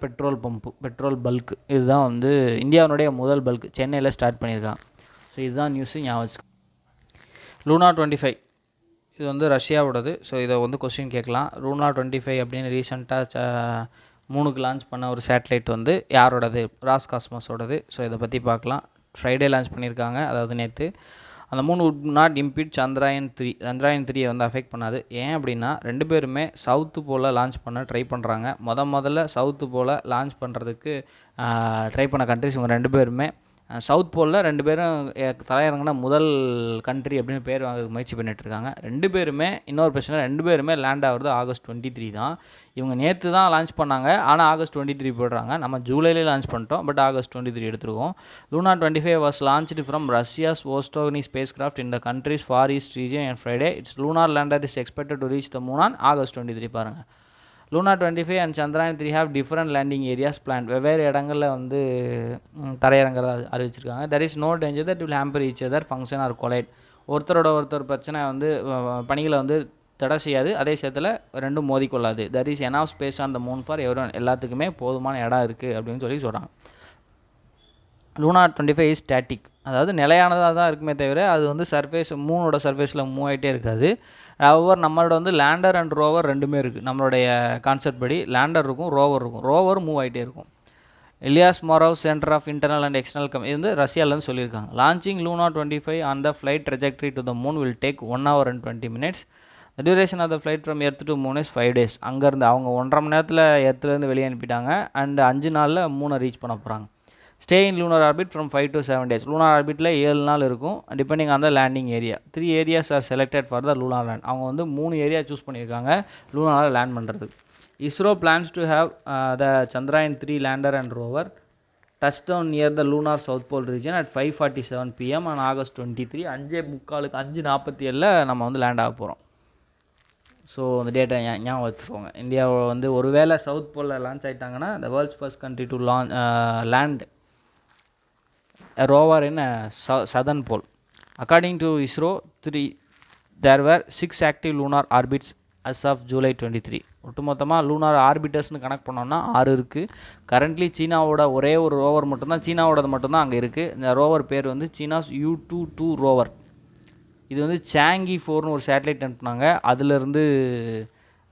பெட்ரோல் பல்க், இதுதான் வந்து இந்தியாவுடைய முதல் பல்க் சென்னையில் ஸ்டார்ட் பண்ணியிருக்காங்க. ஸோ இதுதான் நியூஸு, ஞாபகம். லூனா 25 இது வந்து ரஷ்யாவோடது. ஸோ இதை வந்து கொஸ்டின் கேட்கலாம். லூனா 25 அப்படின்னு ரீசெண்டாக 3க்கு லான்ச் பண்ண ஒரு சேட்டலைட் வந்து யாரோடது? ராஸ்காஸ்மஸோடது. ஸோ இதை பற்றி பார்க்கலாம். ஃப்ரைடே லான்ச் பண்ணியிருக்காங்க, அதாவது நேற்று. அந்த 3 would not impede சந்திராயன் 3 வந்து அஃபெக்ட் பண்ணாது. ஏன் அப்படின்னா 2 பேருமே சவுத்து போல் லான்ச் பண்ண ட்ரை பண்ணுறாங்க. முதல்ல சவுத்து போல் லான்ச் பண்ணுறதுக்கு ட்ரை பண்ண கண்ட்ரிஸ் இவங்க 2 பேருமே. சவுத் போலில் 2 பேரும் தலையிறங்கின முதல் கண்ட்ரி அப்படின்னு பேர் வாங்க முயற்சி பண்ணிட்டுருக்காங்க. 2 பேருமே இன்னொரு பிரச்சனை, 2 பேருமே லேண்ட் ஆகுறது ஆகஸ்ட் 23 தான். இவங்க நேற்று தான் லான்ச் பண்ணாங்க, ஆனால் ஆகஸ்ட் 23 போடுறாங்க. நம்ம ஜூலையிலே லான்ச் பண்ணிட்டோம், பட் ஆகஸ்ட் 23 எடுத்துருக்கோம். Luna 25 was launched from Russia's Vostochny space craft in the country's far east region and Friday. It's lunar lander is expected to reach the moon on August 23. பாருங்கள், Luna 25 and Chandrayaan 3 have different landing areas plan. வெவ்வேறு இடங்களில் வந்து தரையிறங்கிறத அறிவிச்சிருக்காங்க. There is no danger that will hamper each other function or collide. ஒருத்தர் பிரச்சனை வந்து பணிகளை வந்து தடை செய்யாது, அதே சேத்தில் ரெண்டும் மோதிக்கொள்ளாது. There is enough space on the moon for every எல்லாத்துக்குமே போதுமான இடம் இருக்குது அப்படின்னு சொல்லி சொல்கிறாங்க. லூனா 25 இஸ் ஸ்டாட்டிக், அதாவது நிலையானதாக தான் இருக்குமே தவிர அது வந்து மூனோட சர்ஃபேஸில் மூவ் ஆகிட்டே இருக்காது. ஒவ்வொரு நம்மளோட வந்து லேண்டர் அண்ட் ரோவர் ரெண்டுமே இருக்குது. நம்மளுடைய கான்செப்ட் படி லேண்டர் இருக்கும், ரோவர் மூவ் ஆகிட்டே இருக்கும். Ilyas Morov center of internal and external இது வந்து ரஷ்யாவிலேருந்து சொல்லியிருக்காங்க. Launching Luna 25 on the flight trajectory to the moon will take 1 hour and 20 minutes. The duration of the flight from earth to moon is 5 days. அங்கேருந்து அவங்க 1.5 மணி நேரத்தில் எர்த்துலேருந்து வெளியே அனுப்பிட்டாங்க. And 5 நாளில் மூணை ரீச் பண்ண போகிறாங்க. Stay in lunar orbit from 5 to 7 days. Lunar ஆர்பிட்டில் 7 நாள் இருக்கும், depending on the landing area. 3 areas are selected for the lunar land. அவங்க வந்து 3 ஏரியா சூஸ் பண்ணியிருக்காங்க லூனாரில் லேண்ட் பண்ணுறது. ISRO plans to have the Chandrayaan 3 lander and rover touchdown near the lunar south pole region at 5:47 PM on August 23. 5:47 நம்ம வந்து land ஆக போகிறோம். So அந்த டேட்டை ஞாபகம் வச்சுக்கோங்க. இந்தியாவை வந்து ஒரு வேளை சவுத் போலில் லான்ச் ஆகிட்டாங்கன்னா the world's first country to land a rover in southern pole. According to ISRO, there were 6 active lunar orbits as of July 23. ஒட்டுமொத்தமாக லூனார் ஆர்பிட்டர்ஸ்னு கனெக்ட் பண்ணோன்னா 6 இருக்குது. கரண்ட்லி சீனாவோட ஒரே ஒரு ரோவர் மட்டும்தான், சீனாவோடது மட்டும்தான் அங்கே இருக்குது. இந்த ரோவர் பேர் வந்து சீனாஸ் U22 ரோவர். இது வந்து சாங்கி 4னு ஒரு சேட்டலைட் அனுப்புனாங்க, அதிலிருந்து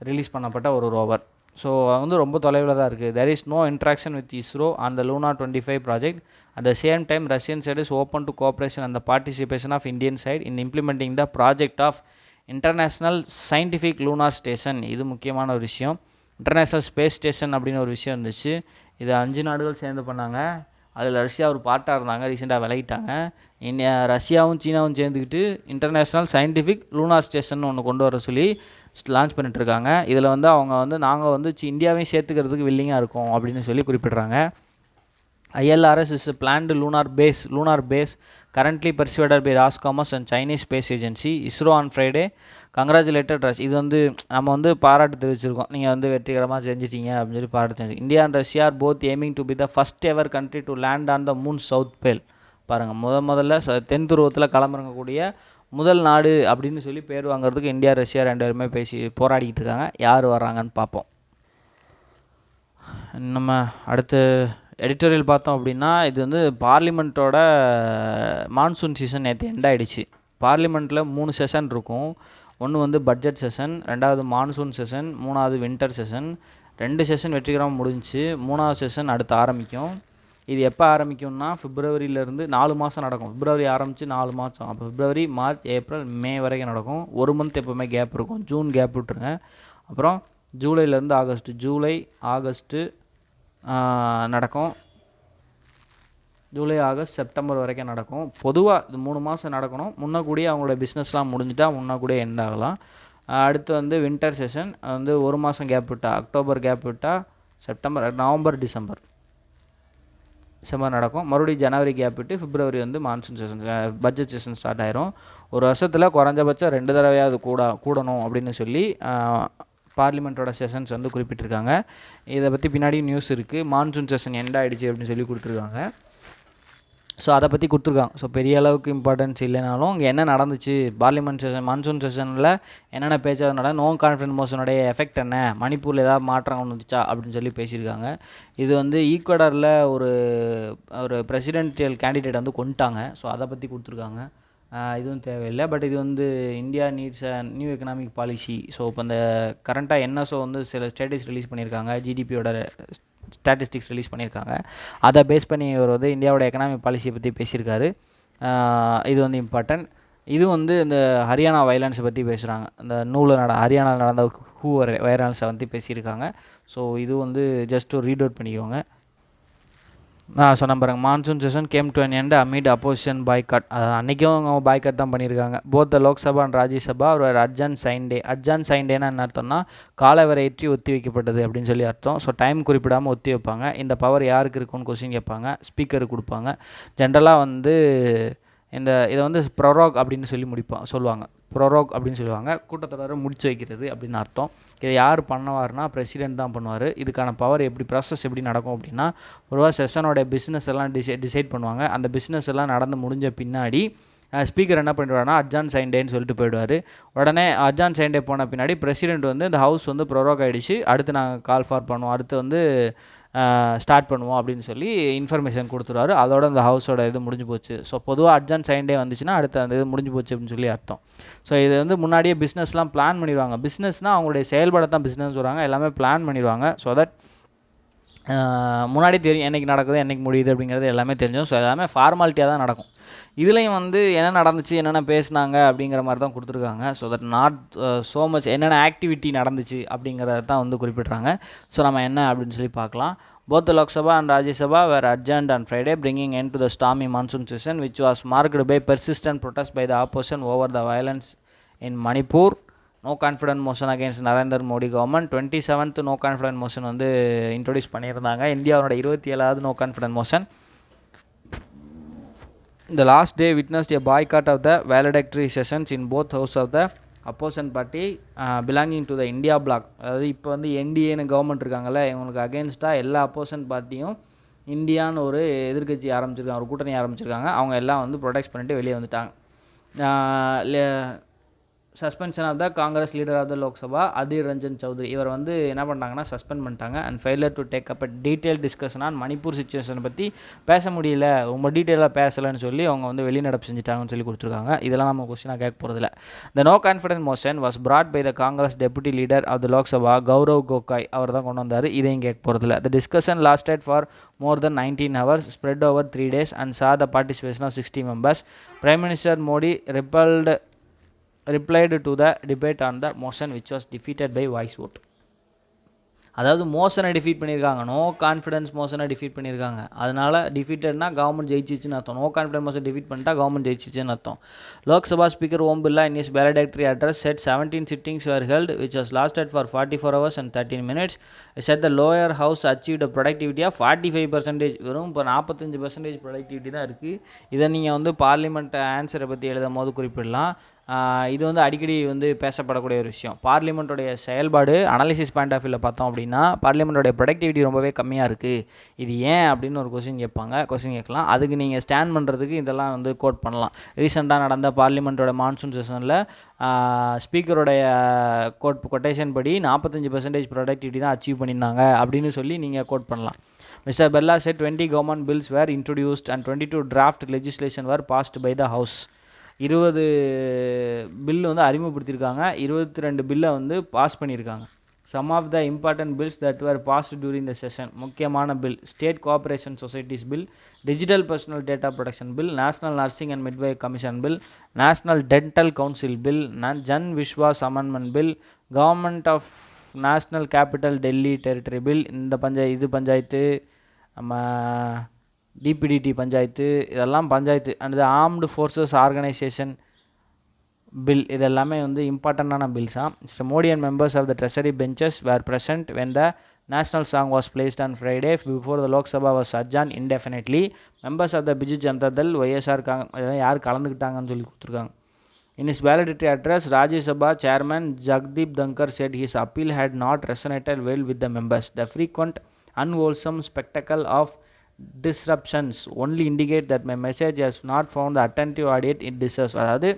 ரிலீஸ் பண்ணப்பட்ட ஒரு ரோவர். ஸோ வந்து ரொம்ப தொலைவில் தான் இருக்குது. there is no interaction with ISRO on the Luna 25 project. At the same time, Russian side is open to cooperation and the participation of Indian side in implementing the project of international scientific lunar station. இது முக்கியமான ஒரு விஷயம். International space station அப்படின்னு ஒரு விஷயம் இருந்துச்சு. இது 5 நாடுகள் சேர்ந்து பண்ணாங்க. அதில் ரஷ்யா ஒரு பார்ட்டாக இருந்தாங்க, ரீசெண்டாக விலகிட்டாங்க. ரஷ்யாவும் சீனாவும் சேர்ந்துக்கிட்டு இன்டர்நேஷ்னல் சயின்டிஃபிக் லூனார் ஸ்டேஷன் ஒன்று கொண்டு வர சொல்லி லான்ச் பண்ணிட்டுருக்காங்க. இதில் வந்து அவங்க வந்து நாங்கள் வந்து இந்தியாவையும் சேர்த்துக்கிறதுக்கு வில்லிங்காக இருக்கோம் அப்படின்னு சொல்லி குறிப்பிட்றாங்க. ILRS is a planned lunar base currently persuaded by Roscosmos and Chinese Space Agency. ISRO on Friday congratulated Russia. இது வந்து நம்ம வந்து பாராட்டு தெரிவிச்சிருக்கோம், நீங்கள் வந்து வெற்றிகரமாக செஞ்சிட்டீங்க அப்படின்னு சொல்லி பாராட்டு தெரிஞ்சு. India and Russia are both aiming to be the first ever country to land on the moon south pole. பாருங்கள், முதல்ல தென் துருவத்தில் களமிறங்கக்கூடிய முதல் நாடு அப்படின்னு சொல்லி பேர் வாங்குறதுக்கு இந்தியா ரஷ்யா ரெண்டு பேருமே போராடிக்கிட்டு இருக்காங்க. யார் வர்றாங்கன்னு பார்ப்போம். நம்ம அடுத்து எடிட்டோரியல் பார்த்தோம் அப்படின்னா, இது வந்து பார்லிமெண்ட்டோட மான்சூன் சீசன் நேற்று எண்ட் ஆகிடுச்சு. பார்லிமெண்ட்டில் 3 செஷன் இருக்கும். ஒன்று வந்து பட்ஜெட் செஷன், ரெண்டாவது மான்சூன் செஷன், மூணாவது வின்டர் செஷன். 2 செஷன் வெற்றிகரமாக முடிஞ்சிச்சு. 3ஆவது செஷன் அடுத்து ஆரம்பிக்கும். இது எப்போ ஆரம்பிக்கும்னா பிப்ரவரியிலேருந்து 4 மாதம் நடக்கும். பிப்ரவரி ஆரம்பித்து 4 மாதம், அப்போ பிப்ரவரி, மார்ச், ஏப்ரல், மே வரைக்கும் நடக்கும். 1 மந்த் எப்போவுமே கேப் இருக்கும். ஜூன் கேப் விட்டுருங்க. அப்புறம் ஜூலைலேருந்து ஆகஸ்ட்டு, ஜூலை ஆகஸ்ட்டு நடக்கும். ஜூலை ஆகஸ்ட் செப்டம்பர் வரைக்கும் நடக்கும். பொதுவாக இது 3 மாதம் நடக்கணும். முன்னக்கூடியே அவங்களோட பிஸ்னஸ்லாம் முடிஞ்சிட்டா முன்னக்கூடியே எண்ட் ஆகலாம். அடுத்து வந்து வின்டர் செஷன் வந்து 1 மாதம் கேப் விட்டால், அக்டோபர் கேப் விட்டால் செப்டம்பர், நவம்பர், டிசம்பர் நடக்கும். மறுபடியும் ஜனவரி கேப் விட்டு பிப்ரவரி வந்து monsoon session, budget session start ஆயிரும். ஒரு வருஷத்தில் குறைஞ்சபட்சம் 2 தடவையாவது கூடணும் அப்படின்னு சொல்லி பார்லிமெண்ட்டோட செஷன்ஸ் வந்து குறிப்பிட்டிருக்காங்க. இதை பற்றி பின்னாடி நியூஸ் இருக்குது. மான்சூன் செஷன் எண்ட் ஆகிடுச்சு அப்படின்னு சொல்லி கொடுத்துருக்காங்க. ஸோ அதை பற்றி கொடுத்துருக்காங்க. ஸோ பெரிய அளவுக்கு இம்பார்ட்டன்ஸ் இல்லைனாலும் இங்கே என்ன நடந்துச்சு, பார்லிமெண்ட் செஷன் மான்சூன் செஷனில் என்னென்ன பேச்சாக நோ கான்ஃபிடன்ஸ் மோஷனுடைய எஃபெக்ட் என்ன, மணிப்பூரில் ஏதாவது மாற்றம் வந்துச்சா அப்படின்னு சொல்லி பேசியிருக்காங்க. இது வந்து ஈக்குவடரில் ஒரு பிரசிடென்ஷியல் கேண்டிடேட் வந்து கொண்டுட்டாங்க. ஸோ அதை பற்றி கொடுத்துருக்காங்க. இதுவும் தேவையில்லை. பட் இது வந்து India needs a new economic policy. So இப்போ இந்த கரண்ட்டாக என்எஸ்ஓ வந்து சில ஸ்டேட்டஸ் ரிலீஸ் பண்ணியிருக்காங்க, ஜிடிபியோட ஸ்டாட்டிஸ்டிக்ஸ் ரிலீஸ் பண்ணியிருக்காங்க. அதை பேஸ் பண்ணி இவர் வந்து இந்தியாவோட எக்கனாமிக் பாலிசியை பற்றி பேசியிருக்காரு. இது வந்து இம்பார்ட்டன்ட். இது வந்து இந்த ஹரியானா வைலன்ஸை பற்றி பேசுகிறாங்க. இந்த ஹரியானாவில் நடந்த வைலன்ஸை வந்து பேசியிருக்காங்க. ஸோ இது வந்து ஜஸ்ட் ஒரு ரீட் அவுட் பண்ணிக்கோங்க. சொன்ன பாருங்க, monsoon session came to an end AMET opposition boycott. அன்றைக்கும் அவங்க பாய்காட் தான் பண்ணியிருக்காங்க. Both the Lok Sabha and Rajya Sabha ஒரு அட்ஜான் சைன்டேனா என்ன அர்த்தம்னா காலவரையற்றி ஒத்தி வைக்கப்பட்டது அப்படின்னு சொல்லி அர்த்தம். ஸோ டைம் குறிப்பிடாமல் ஒத்தி வைப்பாங்க. இந்த பவர் யாருக்கு இருக்குன்னு கொஸ்டின் கேட்பாங்க, ஸ்பீக்கருக்கு கொடுப்பாங்க. ஜென்ரலாக வந்து இதை வந்து ப்ரொரோக் அப்படின்னு சொல்லி சொல்லுவாங்க. ப்ரொரோக் அப்படின்னு சொல்லுவாங்க, கூட்டத்தொடரை முடிச்சு வைக்கிறது அப்படின்னு அர்த்தம். இதை யார் பண்ணுவார்னா பிரசிடென்ட் தான் பண்ணுவார். இதுக்கான பவர் ப்ராசஸ் எப்படி நடக்கும் அப்படின்னா, ஒருவா செஷனோட பிஸ்னஸ் எல்லாம் டிசைட் பண்ணுவாங்க. அந்த பிஸ்னஸ் எல்லாம் நடந்து முடிஞ்ச பின்னாடி ஸ்பீக்கர் என்ன பண்ணிடுவார்னா அட்ஜான் சைன்டேன்னு சொல்லிட்டு போயிடுவார். உடனே அட்ஜான் சைன்டே போன பின்னாடி பிரசிடென்ட் வந்து இந்த ஹவுஸ் வந்து ப்ரொரோக் ஆகிடுச்சு, அடுத்து நாங்கள் கால் ஃபார் பண்ணுவோம், அடுத்து வந்து ஸ்டார்ட் பண்ணுவோம் அப்படின்னு சொல்லி இன்ஃபர்மேஷன் கொடுத்துருவாரு. அதோட அந்த ஹவுஸோட இது முடிஞ்சு போச்சு. ஸோ பொதுவாக அட்ஜான் சைன்டே வந்துச்சுன்னா அடுத்து அந்த இது முடிஞ்சு போச்சு அப்படின்னு சொல்லி அர்த்தம். ஸோ இது வந்து முன்னாடியே பிஸ்னஸ்லாம் பிளான் பண்ணிடுவாங்க. பிஸ்னஸ்னால் அவங்களுடைய செயல்பாடத்தான் பிஸ்னஸ் சொல்கிறாங்க, எல்லாமே பிளான் பண்ணிடுவாங்க. ஸோ தட் முன்னாடி தெரியும் என்றைக்கு நடக்குது, என்றைக்கு முடியுது அப்படிங்கிறது எல்லாமே தெரிஞ்சோம். ஸோ எல்லாமே ஃபார்மாலிட்டியாக தான் நடக்கும். இதுலேயும் வந்து என்ன நடந்துச்சு, என்னென்ன பேசினாங்க அப்படிங்கிற மாதிரி தான் கொடுத்துருக்காங்க. So that not so much என்னென்ன ஆக்டிவிட்டி நடந்துச்சு அப்படிங்கிறத தான் வந்து குறிப்பிட்றாங்க. ஸோ நம்ம என்ன அப்படின்னு சொல்லி பார்க்கலாம். Both the Lok Sabha and Rajya Sabha were adjourned on Friday, bringing end to the stormy monsoon session, which was marked by persistent protests by the opposition over the violence in Manipur. No confidence motion against Narendra Modi government. 27th no confidence motion வந்து introduce பண்ணியிருந்தாங்க. இந்தியாவோட 27வது no confidence motion. The last day witnessed a boycott of the valedictory sessions in both houses of the opposition party belonging to the India bloc. அதாவது இப்போ வந்து என்டிஏன்னு government இருக்காங்கல்ல, இவங்களுக்கு அகேன்ஸ்டாக எல்லா அப்போசிஷன் பார்ட்டியும் இந்தியான்னு ஒரு எதிர்கட்சி ஆரம்பிச்சிருக்காங்க, ஒரு கூட்டணி ஆரம்பிச்சிருக்காங்க. அவங்க எல்லாம் வந்து ப்ரொடெக்ட் பண்ணிட்டு வெளியே வந்துட்டாங்க. Suspension of the Congress leader of the Lok Sabha Adhir Ranjan Chowdhury, இவர் வந்து என்ன பண்ணிட்டாங்கன்னா சஸ்பெண்ட் பண்ணிட்டாங்க. And failure to take up a detail discussion on Manipur சிச்சுவேஷனை பற்றி பேச முடியல, ரொம்ப டீட்டெயிலாக பேசலைன்னு சொல்லி அவங்க வந்து வெளிநடப்பு செஞ்சுட்டாங்கன்னு சொல்லி கொடுத்துருக்காங்க. இதெல்லாம் நம்ம கொஸ்டினாக கேட்க போகிறதில்ல. The no confidence motion was brought by the Congress deputy leader of the Lok Sabha Gaurav Gogoi, அவர் தான் கொண்டு வந்தார். இதையும் கேட்க போகிறதில்ல. The discussion lasted for more than 19 hours, spread over 3 days and saw the participation of 60 members. Prime Minister Modi replied to the debate on the motion, which was defeated by voice vote. அதாவது மோஷனை defeat பண்ணியிருக்காங்க, no confidence மோஷனை defeat பண்ணியிருக்காங்க. அதனால் டிஃபீட்டட்னா government ஜெயிச்சிச்சுன்னு அர்த்தம். No confidence motion defeat பண்ணிட்டா கவர்மெண்ட் ஜெயிச்சிச்சுன்னு அர்த்தம். Lok Sabha speaker Om Birla in his valedictory address said 17 sittings were held which was lasted for 44 hours and 13 minutes. He said the lower house achieved a productivity of 45%. வெறும் இப்போ 45% productivity தான் இருக்குது. இதை நீங்கள் வந்து பார்லிமெண்ட் ஆன்சரை பற்றி எழுதும் போது குறிப்பிடலாம். இது வந்து அடிக்கடி வந்து பேசப்படக்கூடிய ஒரு விஷயம். பார்லிமெண்ட்டோடைய செயல்பாடு அனாலிசிஸ் பாயிண்ட் ஆஃப் வியூவில் பார்த்தோம் அப்படின்னா பார்லிமெண்ட்டோடைய ப்ரொடக்டிவிட்டி ரொம்பவே கம்மியாக இருக்குது. இது ஏன் அப்படின்னு ஒரு கொஸ்டின் கேட்கலாம். அதுக்கு நீங்கள் ஸ்டாண்ட் பண்ணுறதுக்கு இதெல்லாம் வந்து கோட் பண்ணலாம். ரீசெண்டாக நடந்த பார்லிமெண்ட்டோட மான்சூன் செஷனில் ஸ்பீக்கருடைய கொட்டேஷன் படி 45% ப்ரொடக்டிவிட்டி தான் அச்சீவ் பண்ணியிருந்தாங்க அப்படின்னு சொல்லி நீங்கள் கோட் பண்ணலாம். Mr. Bella said 20 government bills were introduced and 22 draft legislation were passed by the House. 20 bill வந்து அறிமுகப்படுத்தியிருக்காங்க, 22 பில்லை வந்து பாஸ் பண்ணியிருக்காங்க. Some of the important bills that were passed during the session, முக்கியமான bill: state cooperation societies bill, digital personal data protection bill, national nursing and midwife commission bill, national dental council bill, Jan Vishwas amendment bill, government of national capital Delhi territory bill, இது பஞ்சாயத்து, நம்ம டிபிடிடி பஞ்சாயத்து, இதெல்லாம் பஞ்சாயத்து. And the armed forces organisation bill, இதெல்லாமே வந்து இம்பார்ட்டண்டான பில்ஸாக. Mister Modi and members of the treasury benches were present when the national song was placed on Friday before the Lok Sabha was adjourned indefinitely. Members of the Biju Janata Dal, YSR யார் கலந்துக்கிட்டாங்கன்னு சொல்லி கொடுத்துருக்காங்க. In his valedictory address, Rajya Sabha chairman Jagdeep Dhankar said his appeal had not resonated well with the members. The frequent unwholesome spectacle of disruptions only indicate that my message has not found the attentive audience it deserves. அதாவது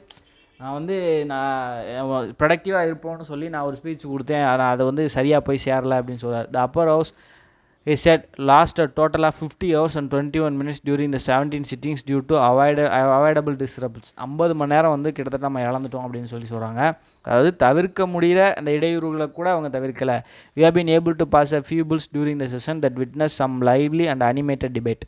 நான் ப்ரொடக்டிவாக இருப்போம்னு சொல்லி நான் ஒரு speech கொடுத்தேன், ஆனால் அதை வந்து சரியாக போய் சேரலை அப்படின்னு சொல்கிறார். The upper house he said last a total of 50 hours and 21 minutes during the 17 sittings due to avoidable disruptions. 50 மணி நேரம் வந்து கிட்டத்தட்ட நம்ம இழந்துட்டோம் அப்படின்னு சொல்கிறாங்க. அதாவது தவிர்க்க முடிகிற அந்த இடையூறுகளை கூட அவங்க தவிர்க்கலை. We have been able to pass a few bills during the session that witnessed some lively and animated debate.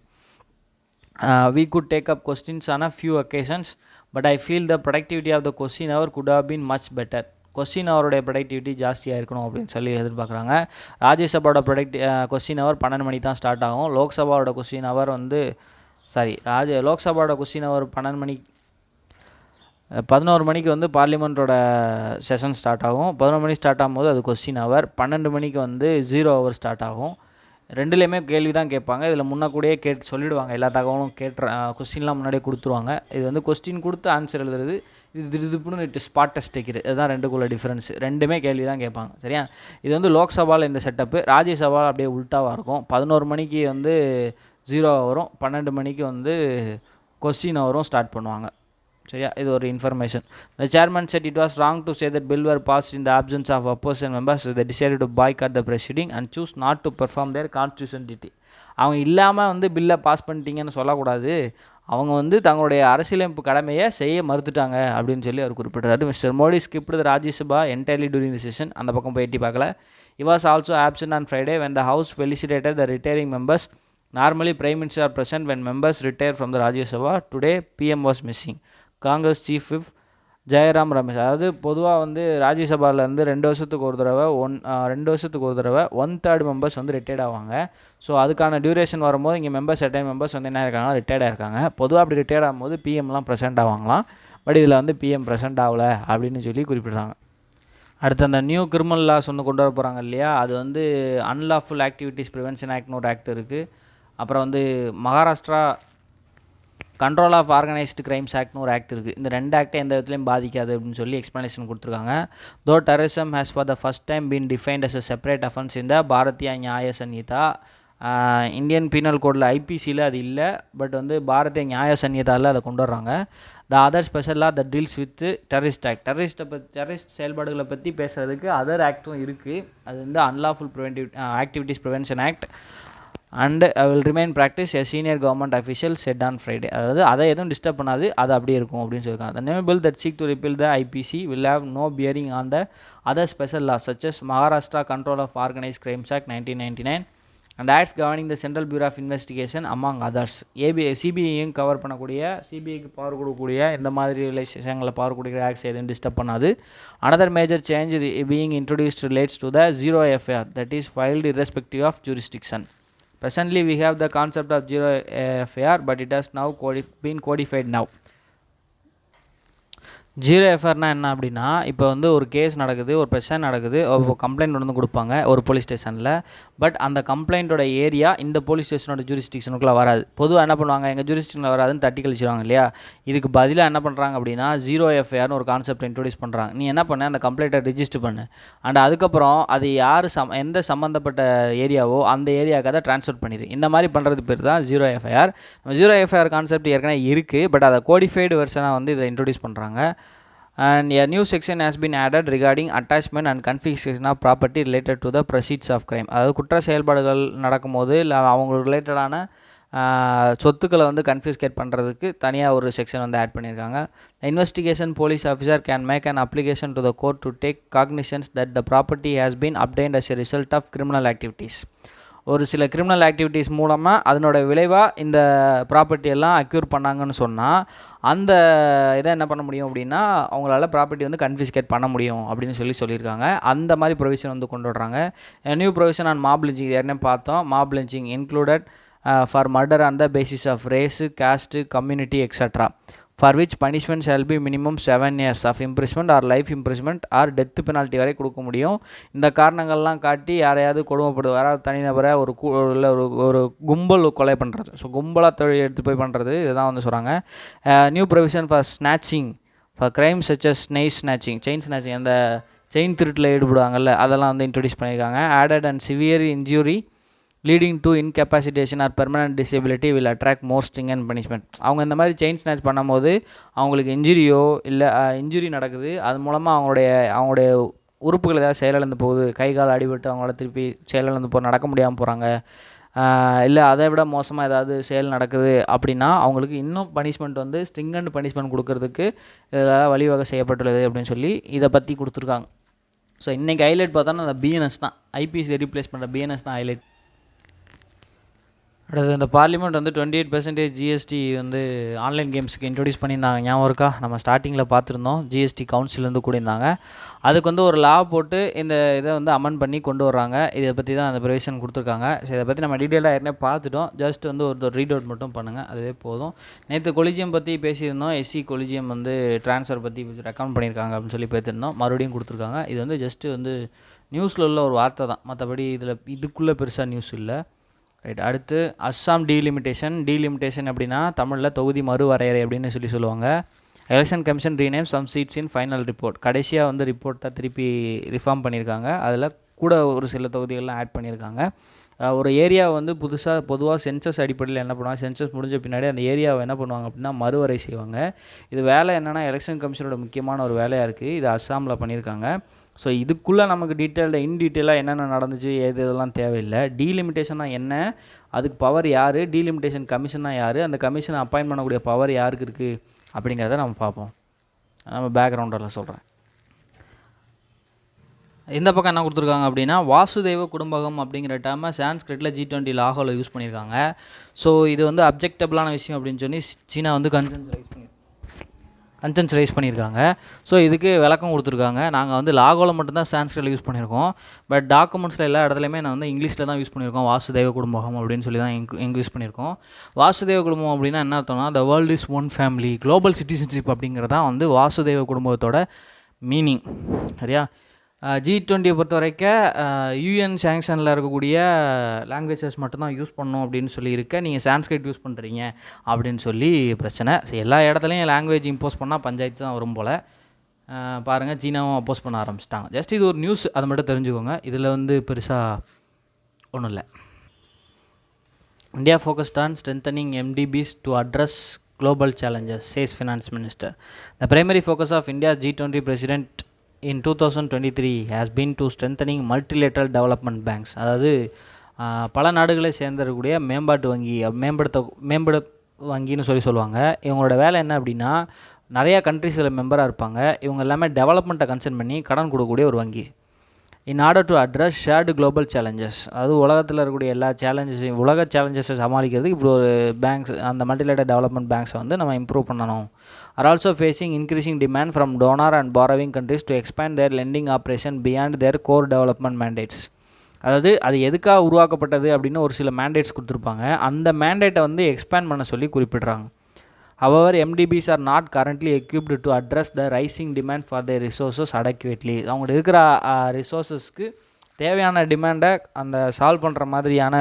We could take up questions on a few occasions, but I feel the productivity of the question hour could have been much better. Question அவருடைய productivity ஜாஸ்தியாக இருக்கணும் அப்படின்னு சொல்லி எதிர்பார்க்குறாங்க. ராஜ்யசபாவோட question அவர் 12 மணிக்கு தான் start ஆகும். லோக்சபாவோட question அவர் லோக்சபாவோட question அவர் 11 மணிக்கு வந்து பார்லிமெண்ட்டோட செஷன் ஸ்டார்ட் ஆகும். 11 மணிக்கு ஸ்டார்ட் ஆகும்போது அது கொஸ்டின் அவர். 12 மணிக்கு வந்து 0 ஹவர் ஸ்டார்ட் ஆகும். ரெண்டுலேயுமே கேள்வி தான் கேட்பாங்க. இதில் முன்னக்கூடியே சொல்லிவிடுவாங்க, எல்லா தகவலும் கொஸ்டின்லாம் முன்னாடியே கொடுத்துருவாங்க. இது வந்து கொஸ்டின் கொடுத்து ஆன்சர் எழுதுறது, இது திடுப்புன்னு ஸ்பாட் டெஸ்ட் வைக்கிறது. இதுதான் ரெண்டுக்குள்ள டிஃப்ரென்ஸ். ரெண்டுமே கேள்வி தான் கேட்பாங்க. சரியா? இது வந்து லோக்சபாவில் இந்த செட்டப்பு. ராஜ்யசபாவில் அப்படியே உல்ட்டாவாக இருக்கும். 11 மணிக்கு வந்து 0 வரும், 12 மணிக்கு வந்து கொஸ்டின் அவரும் ஸ்டார்ட் பண்ணுவாங்க. சரியா? இது ஒரு information. The chairman said it was wrong to say that bill were passed in the absence of opposition members. They decided to boycott the proceeding and choose not to perform their constitutional duty. அவங்க இல்லாமல் வந்து பில்லை pass பண்ணிட்டீங்கன்னு சொல்லக்கூடாது, அவங்க வந்து தங்களுடைய அரசியலமைப்பு கடமையை செய்ய மறுத்துட்டாங்க அப்படின்னு சொல்லி அவர் குறிப்பிட்டார். Mister Modi skipped the Rajya Sabha entirely during the session. அந்த பக்கம் போய் எட்டி பார்க்கல. He was also absent on Friday when the House felicitated the retiring members. Normally, Prime Minister are present when members retire from the Rajya Sabha. Today, PM was missing. Congress chief whip Jairam Ramesh, அதாவது பொதுவாக வந்து ராஜ்யசபாவில் வந்து 2 வருஷத்துக்கு ஒரு தடவை 1/3 members வந்து retired ஆவாங்க. ஸோ அதுக்கான டியூரேஷன் வரும்போது இங்கே மெம்பர்ஸ் 10 மெம்பர்ஸ் வந்து என்ன இருக்காங்கன்னா ரிட்டையர்டாக இருக்காங்க. பொதுவாக அப்படி ரிட்டையர்ட் ஆகும்போது பிஎம்லாம் ப்ரெசென்ட் ஆவாங்களாம். பட் இதில் வந்து பிஎம் ப்ரெசென்ட் ஆகலை அப்படின்னு சொல்லி குறிப்பிட்றாங்க. அடுத்து அந்த நியூ கிரிமினல் லாஸ் ஒன்று கொண்டு வர போகிறாங்க இல்லையா, அது வந்து அன்லாஃபுல் ஆக்டிவிட்டீஸ் ப்ரிவென்ஷன் ஆக்ட்னு ஒரு ஆக்ட் இருக்குது. அப்புறம் வந்து Maharashtra control of organised crimes ஆக்ட்னு ஒரு ஆக்ட் இருக்குது. இந்த 2 ஆக்டை எந்த விதத்துலையும் பாதிக்காது அப்படின்னு சொல்லி எக்ஸ்ப்ளனேஷன் கொடுத்துருக்காங்க. Though terrorism has for the first time been defined as a separate offence இந்த பாரதிய நியாய சன்ஹிதா. இந்தியன் பீனல் கோடில் ஐபிசியில் அது இல்லை, பட் வந்து பாரதிய நியாய சன்ஹிதாவில் அதை கொண்டு வர்றாங்க. The other special law the deals with terrorist act, terrorist செயல்பாடுகளை பற்றி பேசுகிறதுக்கு அதர் ஆக்டும் இருக்குது. அது வந்து unlawful activities prevention act and will remain practice a senior government official said on Friday. அதாவது அதை எதுவும் டிஸ்டர்ப் பண்ணாது, அது அப்படியே இருக்கும் அப்படின்னு சொல்லியிருக்காங்க. The new bill that seek to repeal the IPC will have no bearing on the other special laws such as Maharashtra Control of Organized Crimes Act 1999 and acts governing the central bureau of investigation among others. சிபிஐயும் cover பண்ணக்கூடிய, சிபிஐக்கு power கொடுக்கக்கூடிய இந்த மாதிரி விஷயங்களை power கொடுக்குற acts எதுவும் disturb பண்ணாது. Another major change being introduced relates to the zero FIR, that is filed irrespective of jurisdiction. Presently we have the concept of zero FIR, but it has now been codified now. Zero எஃப்ஐஆர்னா என்ன அப்படின்னா, இப்போ வந்து ஒரு case நடக்குது, ஒரு பிரச்சனை நடக்குது, கம்ப்ளைண்ட் வந்து கொடுப்பாங்க ஒரு போலீஸ் ஸ்டேஷனில். பட் அந்த கம்ப்ளைண்ட்டோட ஏரியா இந்த போலீஸ் ஸ்டேஷனோட ஜூரிஸ்டிக்ஷனுக்குள்ளே வராது. பொதுவாக என்ன பண்ணுவாங்க, எங்கள் ஜூரிஸ்டிக்ஷனில் வராதுன்னு தட்டி கழிச்சிடுவாங்க இல்லையா. இதுக்கு பதிலாக என்ன பண்ணுறாங்க அப்படின்னா, ஜீரோ எஃப்ஐஆர்னு ஒரு கான்செப்ட் இன்ட்ரோடியூஸ் பண்ணுறாங்க. நீ என்ன பண்ண, அந்த கம்ப்ளைண்ட்டை ரிஜிஸ்டர் பண்ணு, அண்ட் அதுக்கப்புறம் அது யார் எந்த சம்மந்தப்பட்ட ஏரியாவோ அந்த ஏரியாவுக்கு அதை ட்ரான்ஸ்ஃபர் பண்ணிடு. இந்த மாதிரி பண்ணுறது பேர் தான் zero FIR. Zero FIR concept ஏற்கனவே இருக்குது, பட் அதை கோடிஃபைடு வெர்ஷனாக வந்து இதை இன்ட்ரோடியூஸ் பண்ணுறாங்க. And a new section has been added regarding attachment and confiscation of property related to the proceeds of crime. அதாவது குற்ற செயல்பாடுகள் நடக்கும்போது இல்லை அவங்களுக்கு ரிலேட்டடான சொத்துக்களை வந்து கன்ஃபிஸ்கேட் பண்ணுறதுக்கு தனியாக ஒரு செக்ஷன் வந்து ஆட் பண்ணியிருக்காங்க. Investigation police officer can make an application to the court to take cognizance that the property has been obtained as a result of criminal activities. ஒரு சில கிரிமினல் ஆக்டிவிட்டீஸ் மூலமாக அதனோட விளைவாக இந்த ப்ராப்பர்ட்டி எல்லாம் அக்யூர் பண்ணாங்கன்னு சொன்னால் அந்த இதை என்ன பண்ண முடியும் அப்படின்னா, அவங்களால ப்ராப்பர்ட்டி வந்து கன்ஃபிஸ்கேட் பண்ண முடியும் அப்படின்னு சொல்லியிருக்காங்க. அந்த மாதிரி ப்ரொவிஷன் வந்து கொண்டு வர்றாங்க. New provision on mob lynching, ஏற்கனவே பார்த்தோம். Mob lynching included for murder on the basis of race, caste, community extra, for which punishment shall be minimum 7 years of imprisonment or life imprisonment or death penalty வரை கொடுக்க முடியும். இந்த காரணங்கள்லாம் காட்டி யாரையாவது கொடுமைப்படுது, யாராவது தனிநபரை ஒரு கும்பல் கொலை பண்ணுறது, ஸோ கும்பலாக தொழில் எடுத்து போய் பண்ணுறது, இதுதான் வந்து சொல்கிறாங்க. New provision for snatching for crime such as snatching, chain snatching, அந்த செயின் திருட்டில் ஈடுபடுவாங்கள்ல, அதெல்லாம் வந்து இன்ட்ரடியூஸ் பண்ணியிருக்காங்க. Added and severe injury leading to incapacitation or permanent disability will attract more string and punishment. அவங்க இந்த மாதிரி செயின் ஸ்நாச் பண்ணும்போது அவங்களுக்கு இன்ஜுரியோ இல்லை இன்ஜுரி நடக்குது, அது மூலமாக அவங்களுடைய உறுப்புகள் ஏதாவது செயலிழந்து போகுது, கை கால் அடிபட்டு அவங்கள திருப்பி செயலிழந்து நடக்க முடியாமல் போகிறாங்க, இல்லை அதை விட மோசமாக ஏதாவது செயல் நடக்குது அப்படின்னா அவங்களுக்கு இன்னும் பனிஷ்மெண்ட் வந்து ஸ்ட்ரிங் அண்ட் பனிஷ்மெண்ட் கொடுக்கறதுக்கு ஏதாவது வழிவகை செய்யப்பட்டுள்ளது அப்படின்னு சொல்லி இதை பற்றி கொடுத்துருக்காங்க. ஸோ இன்றைக்கி ஹைலைட் பார்த்தோன்னா அந்த பிஎன்எஸ் தான், ஐபிசி ரீப்ளேஸ் பண்ணுற பிஎன்எஸ் தான் ஹைலைட். அடுத்து இந்த பார்லிமெண்ட் வந்து 28% ஜிஎஸ்டி வந்து ஆன்லைன் கேம்ஸுக்கு இன்ட்ரடியூஸ் பண்ணியிருந்தாங்க. ஞாபகம் இருக்கா, நம்ம ஸ்டார்டிங்கில் பார்த்துருந்தோம். ஜிஎஸ்டி கவுன்சிலேருந்து கூடியிருந்தாங்க. அதுக்கு வந்து ஒரு லா போட்டு இந்த இதை வந்து அமெண்ட் பண்ணி கொண்டு வர்றாங்க. இதை பற்றி தான் அந்த ப்ரொவிஷன் கொடுத்துருக்காங்க. ஸோ இதை பற்றி நம்ம டீட்டெயிலாக ஏற்கனவே பார்த்துட்டோம். ஜஸ்ட் வந்து ஒரு ரீட் அவுட் மட்டும் பண்ணுங்கள், அதுவே போதும். நேற்று கொலிஜியம் பற்றி பேசியிருந்தோம். எஸ்சி கொலிஜியம் வந்து ட்ரான்ஸ்ஃபர் பற்றி ரெக்கமெண்ட் பண்ணியிருக்காங்க அப்படின்னு சொல்லி பேசியிருந்தோம். மறுபடியும் கொடுத்துருக்காங்க. இது வந்து ஜஸ்ட்டு வந்து நியூஸில் உள்ள ஒரு வார்த்தை தான், மற்றபடி இதுக்குள்ளே பெருசாக நியூஸ் இல்லை. ரைட். அடுத்து அஸ்ஸாம் டீலிமிட்டேஷன் அப்படின்னா தமிழில் தொகுதி மறுவரையறை அப்படின்னு சொல்லுவாங்க. Election commission rename some seats in final report. கடைசியாக வந்து ரிப்போர்ட்டை திருப்பி ரிஃபார்ம் பண்ணியிருக்காங்க. அதில் கூட ஒரு சில தொகுதிகள்லாம் ஆட் பண்ணியிருக்காங்க. ஒரு ஏரியாவை வந்து பொதுவாக சென்சஸ் அடிப்படையில் என்ன பண்ணுவாங்க, சென்சஸ் முடிஞ்ச பின்னாடி அந்த ஏரியாவை என்ன பண்ணுவாங்க அப்படின்னா மறுவரை செய்வாங்க. இது வேலை என்னென்னா எலெக்ஷன் கமிஷனோட முக்கியமான ஒரு வேலையாக இருக்குது. இது அஸ்ஸாமில் பண்ணியிருக்காங்க. ஸோ இதுக்குள்ளே நமக்கு டீட்டெயிலாக என்னென்ன நடந்துச்சு இதெல்லாம் தேவையில்லை. டீலிமிட்டேஷன்னா என்ன, அதுக்கு பவர் யார், டீலிமிட்டேஷன் கமிஷன்னா யார், அந்த கமிஷனை அப்பாயின்ட் பண்ணக்கூடிய பவர் யாருக்கு இருக்குது அப்படிங்கிறத நம்ம பார்ப்போம். நம்ம பேக்ரவுண்டில் சொல்கிறேன். இந்த பக்கம் என்ன கொடுத்துருக்காங்க அப்படின்னா வாசுதேவ குடும்பகம் அப்படிங்கிற டேர்மை சான்ஸ்கிரிட்டில் G20 லாகோவில் யூஸ் பண்ணியிருக்காங்க. ஸோ இது வந்து அப்ஜெக்டபிளான விஷயம் அப்படின்னு சொல்லி சீனா வந்து கன்சென்ஸ் ரைஸ் பண்ணியிருக்காங்க. ஸோ இதுக்கு விளக்கம் கொடுத்துருக்காங்க. நாங்கள் வந்து லாகோவில் மட்டும்தான் சான்ஸ்கிரிட்டில் யூஸ் பண்ணியிருக்கோம், பட் டாக்குமெண்ட்ஸில் எல்லா இடத்துலையுமே நான் வந்து இங்கிலீஷில் தான் யூஸ் பண்ணியிருக்கோம். வாசுதேவ குடும்பகம் அப்படின்னு சொல்லி தான் இங்கே யூஸ் பண்ணியிருக்கோம். வாசுதேவ குடும்பம் அப்படின்னா என்ன அர்த்தம்னா the world is one family, global citizenship அப்படிங்கிறதான் வந்து வாசுதேவ குடும்பத்தோட மீனிங். சரியா? G20 பொறுத்த வரைக்கும் யூஎன் சேங்ஷனில் இருக்கக்கூடிய லாங்குவேஜஸ் மட்டும்தான் யூஸ் பண்ணணும் அப்படின்னு சொல்லியிருக்க, நீங்கள் சான்ஸ்கிரிட் யூஸ் பண்ணுறீங்க அப்படின்னு சொல்லி பிரச்சனை. எல்லா இடத்துலையும் லாங்குவேஜ் இம்போஸ் பண்ணால் பஞ்சாயத்து தான் வரும் போல். பாருங்கள், சீனாவும் அப்போஸ் பண்ண ஆரம்பிச்சிட்டாங்க. ஜஸ்ட் இது ஒரு நியூஸ், அதை மட்டும் தெரிஞ்சுக்கோங்க. இதில் வந்து பெருசாக ஒன்றும் இல்லை. India focused on strengthening MDBs to address global challenges, says Finance Minister. The primary focus of India's G20 president in 2023 has been to strengthening multilateral development banks. அதாவது பல நாடுகளை சேர்ந்திருக்கக்கூடிய மேம்படுத்த வங்கின்னு சொல்லுவாங்க. இவங்களோட வேலை என்ன அப்படின்னா, நிறையா கண்ட்ரிஸில் மெம்பராக இருப்பாங்க. இவங்க எல்லாமே டெவலப்மெண்ட்டை கன்சர்ன் பண்ணி கடன் கொடுக்கக்கூடிய ஒரு வங்கி. In order to address shared global challenges, அதாவது உலகத்தில் இருக்கக்கூடிய எல்லா சேலஞ்சஸையும் உலக சேலஞ்சஸை சமாளிக்கிறதுக்கு இப்படி ஒரு பேங்க்ஸ், அந்த மல்டிலேட்டரல் டெவலப்மெண்ட் பேங்க்ஸை வந்து நம்ம இம்ப்ரூவ் பண்ணணும். Are also facing increasing demand from donor and borrowing countries to expand their lending operation beyond their core development mandates. அதாவது அது எதுக்காக உருவாக்கப்பட்டது அப்படின்னு ஒரு சில மேண்டேட்ஸ் கொடுத்துருப்பாங்க. அந்த மேண்டேட்டை வந்து எக்ஸ்பேண்ட் பண்ண சொல்லி குறிப்பிட்றாங்க. However, MDBs are not currently equipped to address the rising demand for their resources adequately. அவங்கள்ட்ட இருக்கிற ரிசோர்ஸஸ்க்கு தேவையான டிமாண்டை அந்த சால்வ் பண்ணுற மாதிரியான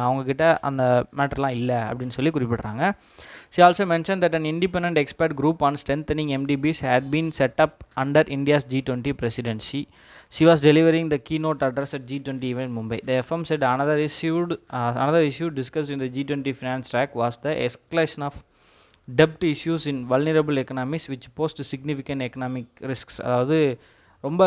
அவங்கக்கிட்ட அந்த மேட்டர்லாம் இல்லை அப்படின்னு சொல்லி குறிப்பிட்றாங்க. She also mentioned that an independent expert group on strengthening MDBs had been set up under India's G20 presidency. She was delivering the keynote address at G20 event in Mumbai. The FM said another issue discussed in the G20 finance track was the escalation of debt issues in vulnerable economies which posed significant economic risks. அதாவது ரொம்ப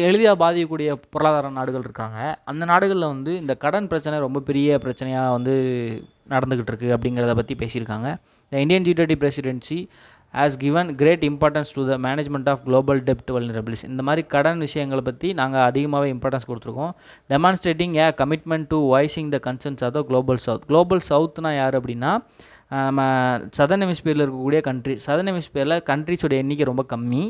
எளிதாக பாதிக்கக்கூடிய பொருளாதார நாடுகள் இருக்காங்க. அந்த நாடுகளில் வந்து இந்த கடன் பிரச்சனை ரொம்ப பெரிய பிரச்சனையாக வந்து நடந்துக்கிட்டு இருக்குது அப்படிங்கிறத பற்றி பேசியிருக்காங்க. The Indian G20 presidency has given great importance to the management of global debt vulnerabilities. இந்த மாதிரி கடன் விஷயங்களை பற்றி நாங்கள் அதிகமாகவே இம்பார்ட்டன்ஸ் கொடுத்துருக்கோம். Demonstrating a commitment to voicing the concerns of the global south. Global சவுத்னா யார் அப்படின்னா நம்ம சதர்ன் ஹெமிஸ்பியரில் இருக்கக்கூடிய சதர்ன் ஹெமிஸ்பியரில் கண்ட்ரிஸோட எண்ணிக்கை ரொம்ப கம்மி.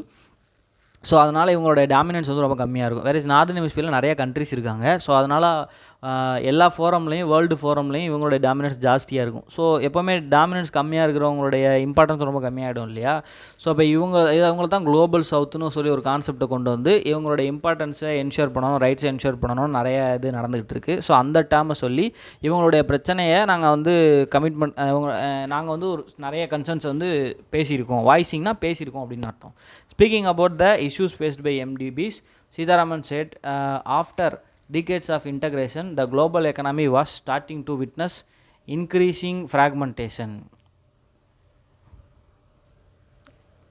ஸோ அதனால் இவங்களோட டாமினன்ஸ் வந்து ரொம்ப கம்மியாக இருக்கும். வேறு நார்தன் ஹெமிஸ்பியரில் நிறைய கண்ட்ரிஸ் இருக்காங்க. ஸோ அதனால் எல்லா ஃபோரம்லேயும் வேர்ல்டு ஃபோரம்லேயும் இவங்களுடைய டாமினன்ஸ் ஜாஸ்தியாக இருக்கும். ஸோ எப்போவுமே டாமினன்ஸ் கம்மியாக இருக்கிறவங்களுடைய இம்பார்ட்டன்ஸ் ரொம்ப கம்மியாகிடும் இல்லையா. ஸோ இப்போ இவங்க தான் குளோபல் சவுத்துன்னு சொல்லி ஒரு கான்செப்டை கொண்டு வந்து இவங்களுடைய இம்பார்ட்டன்ஸை என்ஷூர் பண்ணணும், ரைட்ஸை என்ஷூர் பண்ணணும், நிறைய இது நடந்துகிட்டு இருக்குது. ஸோ அந்த டேர்மை சொல்லி இவங்களுடைய பிரச்சனையை நாங்கள் வந்து கமிட்மெண்ட் நாங்கள் வந்து ஒரு நிறைய கன்சர்ன்ஸ் வந்து பேசியிருக்கோம். வாய்ஸிங்னா பேசியிருக்கோம் அப்படின்னு அர்த்தம். Speaking about the issues faced by MDBs, Sitharaman said, after decades of integration, the global economy was starting to witness increasing fragmentation.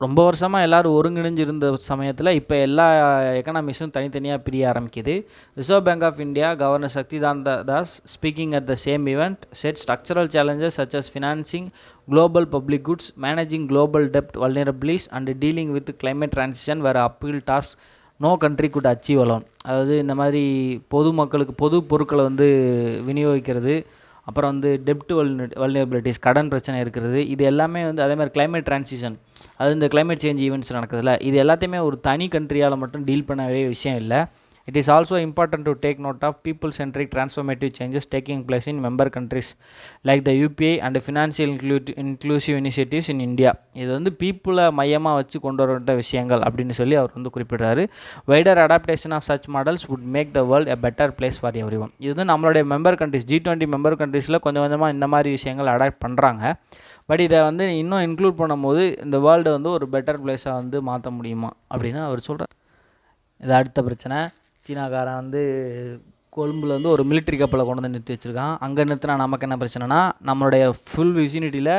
ரொம்ப வருஷமாக எல்லோரும் ஒருங்கிணைஞ்சிருந்த சமயத்தில் இப்போ எல்லா எக்கனாமிக்ஸும் தனித்தனியாக பிரிய ஆரம்பிக்குது. Reserve Bank of India governor Shaktikanta Das speaking at the same event said structural challenges such as financing global public goods, managing global debt vulnerabilities and dealing with climate transition were uphill tasks no country could achieve alone. அதாவது இந்த மாதிரி பொதுமக்களுக்கு பொது பொருட்களை வந்து விநியோகிக்கிறது, அப்புறம் வந்து டெப்ட் vulnerabilities கடன் பிரச்சனை இருக்கிறது, இது எல்லாமே வந்து அதே மாதிரி climate transition, அது இந்த climate change events நடக்குதுல்ல, இது எல்லாத்தையுமே ஒரு தனி கண்ட்ரியால் மட்டும் டீல் பண்ணவே விஷயம் இல்லை. It is also important to take note of people-centric transformative changes taking place in member countries like the UPI and financial inclusive initiatives in India. இது வந்து பீப்புளை மையமாக வச்சு கொண்டு வர விஷயங்கள் அப்படின்னு சொல்லி அவர் வந்து குறிப்பிடுறாரு. Wider adaptation of such models would make the world a better place for everyone. இது வந்து நம்மளுடைய மெம்பர் கண்ட்ரிஸ் G20 மெம்பர் கண்ட்ரீஸில் கொஞ்சம் கொஞ்சமாக இந்த மாதிரி விஷயங்கள் அடாப்ட் பண்ணுறாங்க. பட் இதை வந்து இன்னும் இன்க்ளூட் பண்ணும்போது இந்த வேர்ல்டை வந்து ஒரு பெட்டர் பிளேஸாக வந்து மாற்ற முடியுமா அப்படின்னு அவர் சொல்கிறார். இது அடுத்த பிரச்சனை. சீனாக்காரன் வந்து கொழும்பில் வந்து ஒரு மிலிட்ரி கப்பலை கொண்டு வந்து நிறுத்தி வச்சுருக்கான். அங்கே நிறுத்தினா நமக்கு என்ன பிரச்சனைனா, நம்மளுடைய ஃபுல் விசினிட்டியில்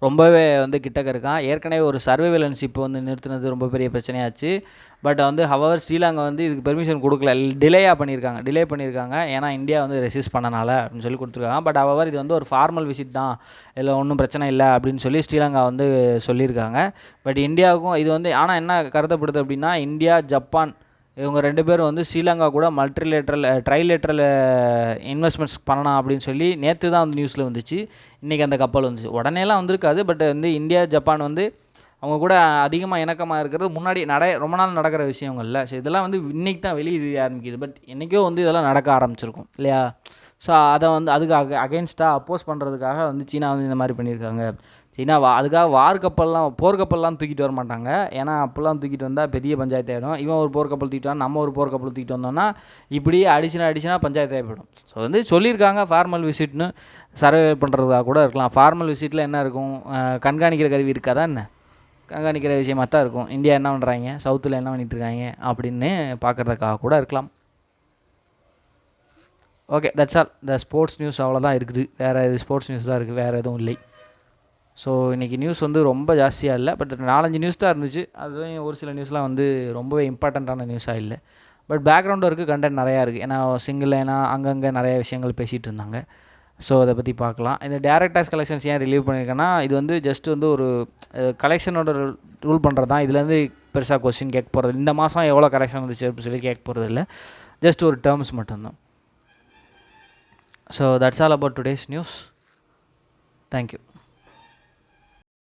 ரொம்பவே வந்து கிட்டக்க இருக்கான். ஏற்கனவே ஒரு சர்வைவலன்ஸ் இப்போ வந்து நிறுத்தினது ரொம்ப பெரிய பிரச்சனையாச்சு. பட் வந்து ஹவர் ஸ்ரீலங்கா வந்து இதுக்கு பெர்மிஷன் கொடுக்கல, டிலே பண்ணியிருக்காங்க. ஏன்னா இந்தியா வந்து ரெசிஸ்ட் பண்ணனால அப்படின்னு சொல்லி கொடுத்துருக்காங்க. பட் ஹவர் இது வந்து ஒரு ஃபார்மல் விசிட் தான், இதில் ஒன்றும் பிரச்சனை இல்லை அப்படின்னு சொல்லி ஸ்ரீலங்கா வந்து சொல்லியிருக்காங்க. பட் இந்தியாவுக்கும் இது வந்து ஆனால் என்ன கருதப்படுது அப்படின்னா, இந்தியா ஜப்பான் இவங்க 2 பேரும் வந்து ஸ்ரீலங்கா கூட ட்ரைலேட்ரல் இன்வெஸ்ட்மெண்ட்ஸ் பண்ணலாம் அப்படின்னு சொல்லி நேற்று தான் வந்து நியூஸில் வந்துச்சு. இன்றைக்கி அந்த கப்பல் வந்துச்சு. உடனேலாம் வந்திருக்காது. பட் வந்து இந்தியா ஜப்பான் வந்து அவங்க கூட அதிகமாக இணக்கமாக இருக்கிறது முன்னாடி ரொம்ப நாள் நடக்கிற விஷயங்கள்ல. ஸோ இதெல்லாம் வந்து இன்றைக்கி தான் வெளியே ஆரம்பிக்குது. பட் என்றைக்கோ வந்து இதெல்லாம் நடக்க ஆரம்பிச்சிருக்கும் இல்லையா. ஸோ அதை வந்து அதுக்கு அகெயின்ஸ்டாக அப்போஸ் பண்ணுறதுக்காக வந்து சீனா வந்து இந்த மாதிரி பண்ணியிருக்காங்க. சீனா அதுக்காக போர்க்கப்பல்லாம் தூக்கிட்டு வர மாட்டாங்க. ஏன்னா அப்போல்லாம் தூக்கிட்டு வந்தால் பெரிய பஞ்சாயத்து ஆகிடும். இவன் ஒரு போர்க்கப்பல் தூக்கிட்டு வந்தால் நம்ம ஒரு போர்க்கப்பல் தூக்கிட்டு வந்தோம்னா இப்படியே அடிஷனாக பஞ்சாயத்து ஆகிடும். ஸோ வந்து சொல்லியிருக்காங்க ஃபார்மல் விசிட்னு சர்வே பண்ணுறதுக்காக கூட இருக்கலாம். ஃபார்மல் விசிட்டில் என்ன இருக்கும், கண்காணிக்கிற கருவி இருக்காதா என்ன, கண்காணிக்கிற விஷயமாக தான் இருக்கும். இந்தியா என்ன பண்ணுறாங்க, சவுத்தில் என்ன பண்ணிகிட்ருக்காங்க அப்படின்னு பார்க்குறதுக்காக கூட இருக்கலாம். Okay, that's all. இந்த ஸ்போர்ட்ஸ் நியூஸ் அவ்வளோதான் இருக்குது. வேறு ஸ்போர்ட்ஸ் நியூஸ் தான் இருக்குது, வேறு எதுவும் இல்லை. ஸோ இன்றைக்கி நியூஸ் வந்து ரொம்ப ஜாஸ்தியாக இல்லை. பட் 4-5 நியூஸ் தான் இருந்துச்சு. அதுவும் ஒரு சில நியூஸ்லாம் வந்து ரொம்பவே இம்பார்ட்டண்ட்டான நியூஸாக இல்லை. பட் பேக்ரவுண்ட் இருக்குது, கண்டென்ட் நிறையா இருக்குது. ஏன்னா சிங்கிள் ஏன்னா அங்கங்கே நிறைய விஷயங்கள் பேசிகிட்டு இருந்தாங்க. ஸோ அதை பற்றி பார்க்கலாம். இந்த டைரக்ட் டேக்ஸ் கலெக்ஷன்ஸ் ஏன் ரிலீவ் பண்ணியிருக்கேன்னா, இது வந்து ஜஸ்ட் வந்து ஒரு கலெக்ஷனோட ரூல் பண்ணுறது தான். இதுலேருந்து பெருசாக கொஸ்டின் கேட்க போகிறது, இந்த மாதம் எவ்வளோ கலெக்ஷன் வந்துச்சு அப்படின்னு சொல்லி கேட்க போகிறது இல்லை. ஜஸ்ட் ஒரு டேர்ம்ஸ் மட்டும்தான். So that's all about today's news. Thank you.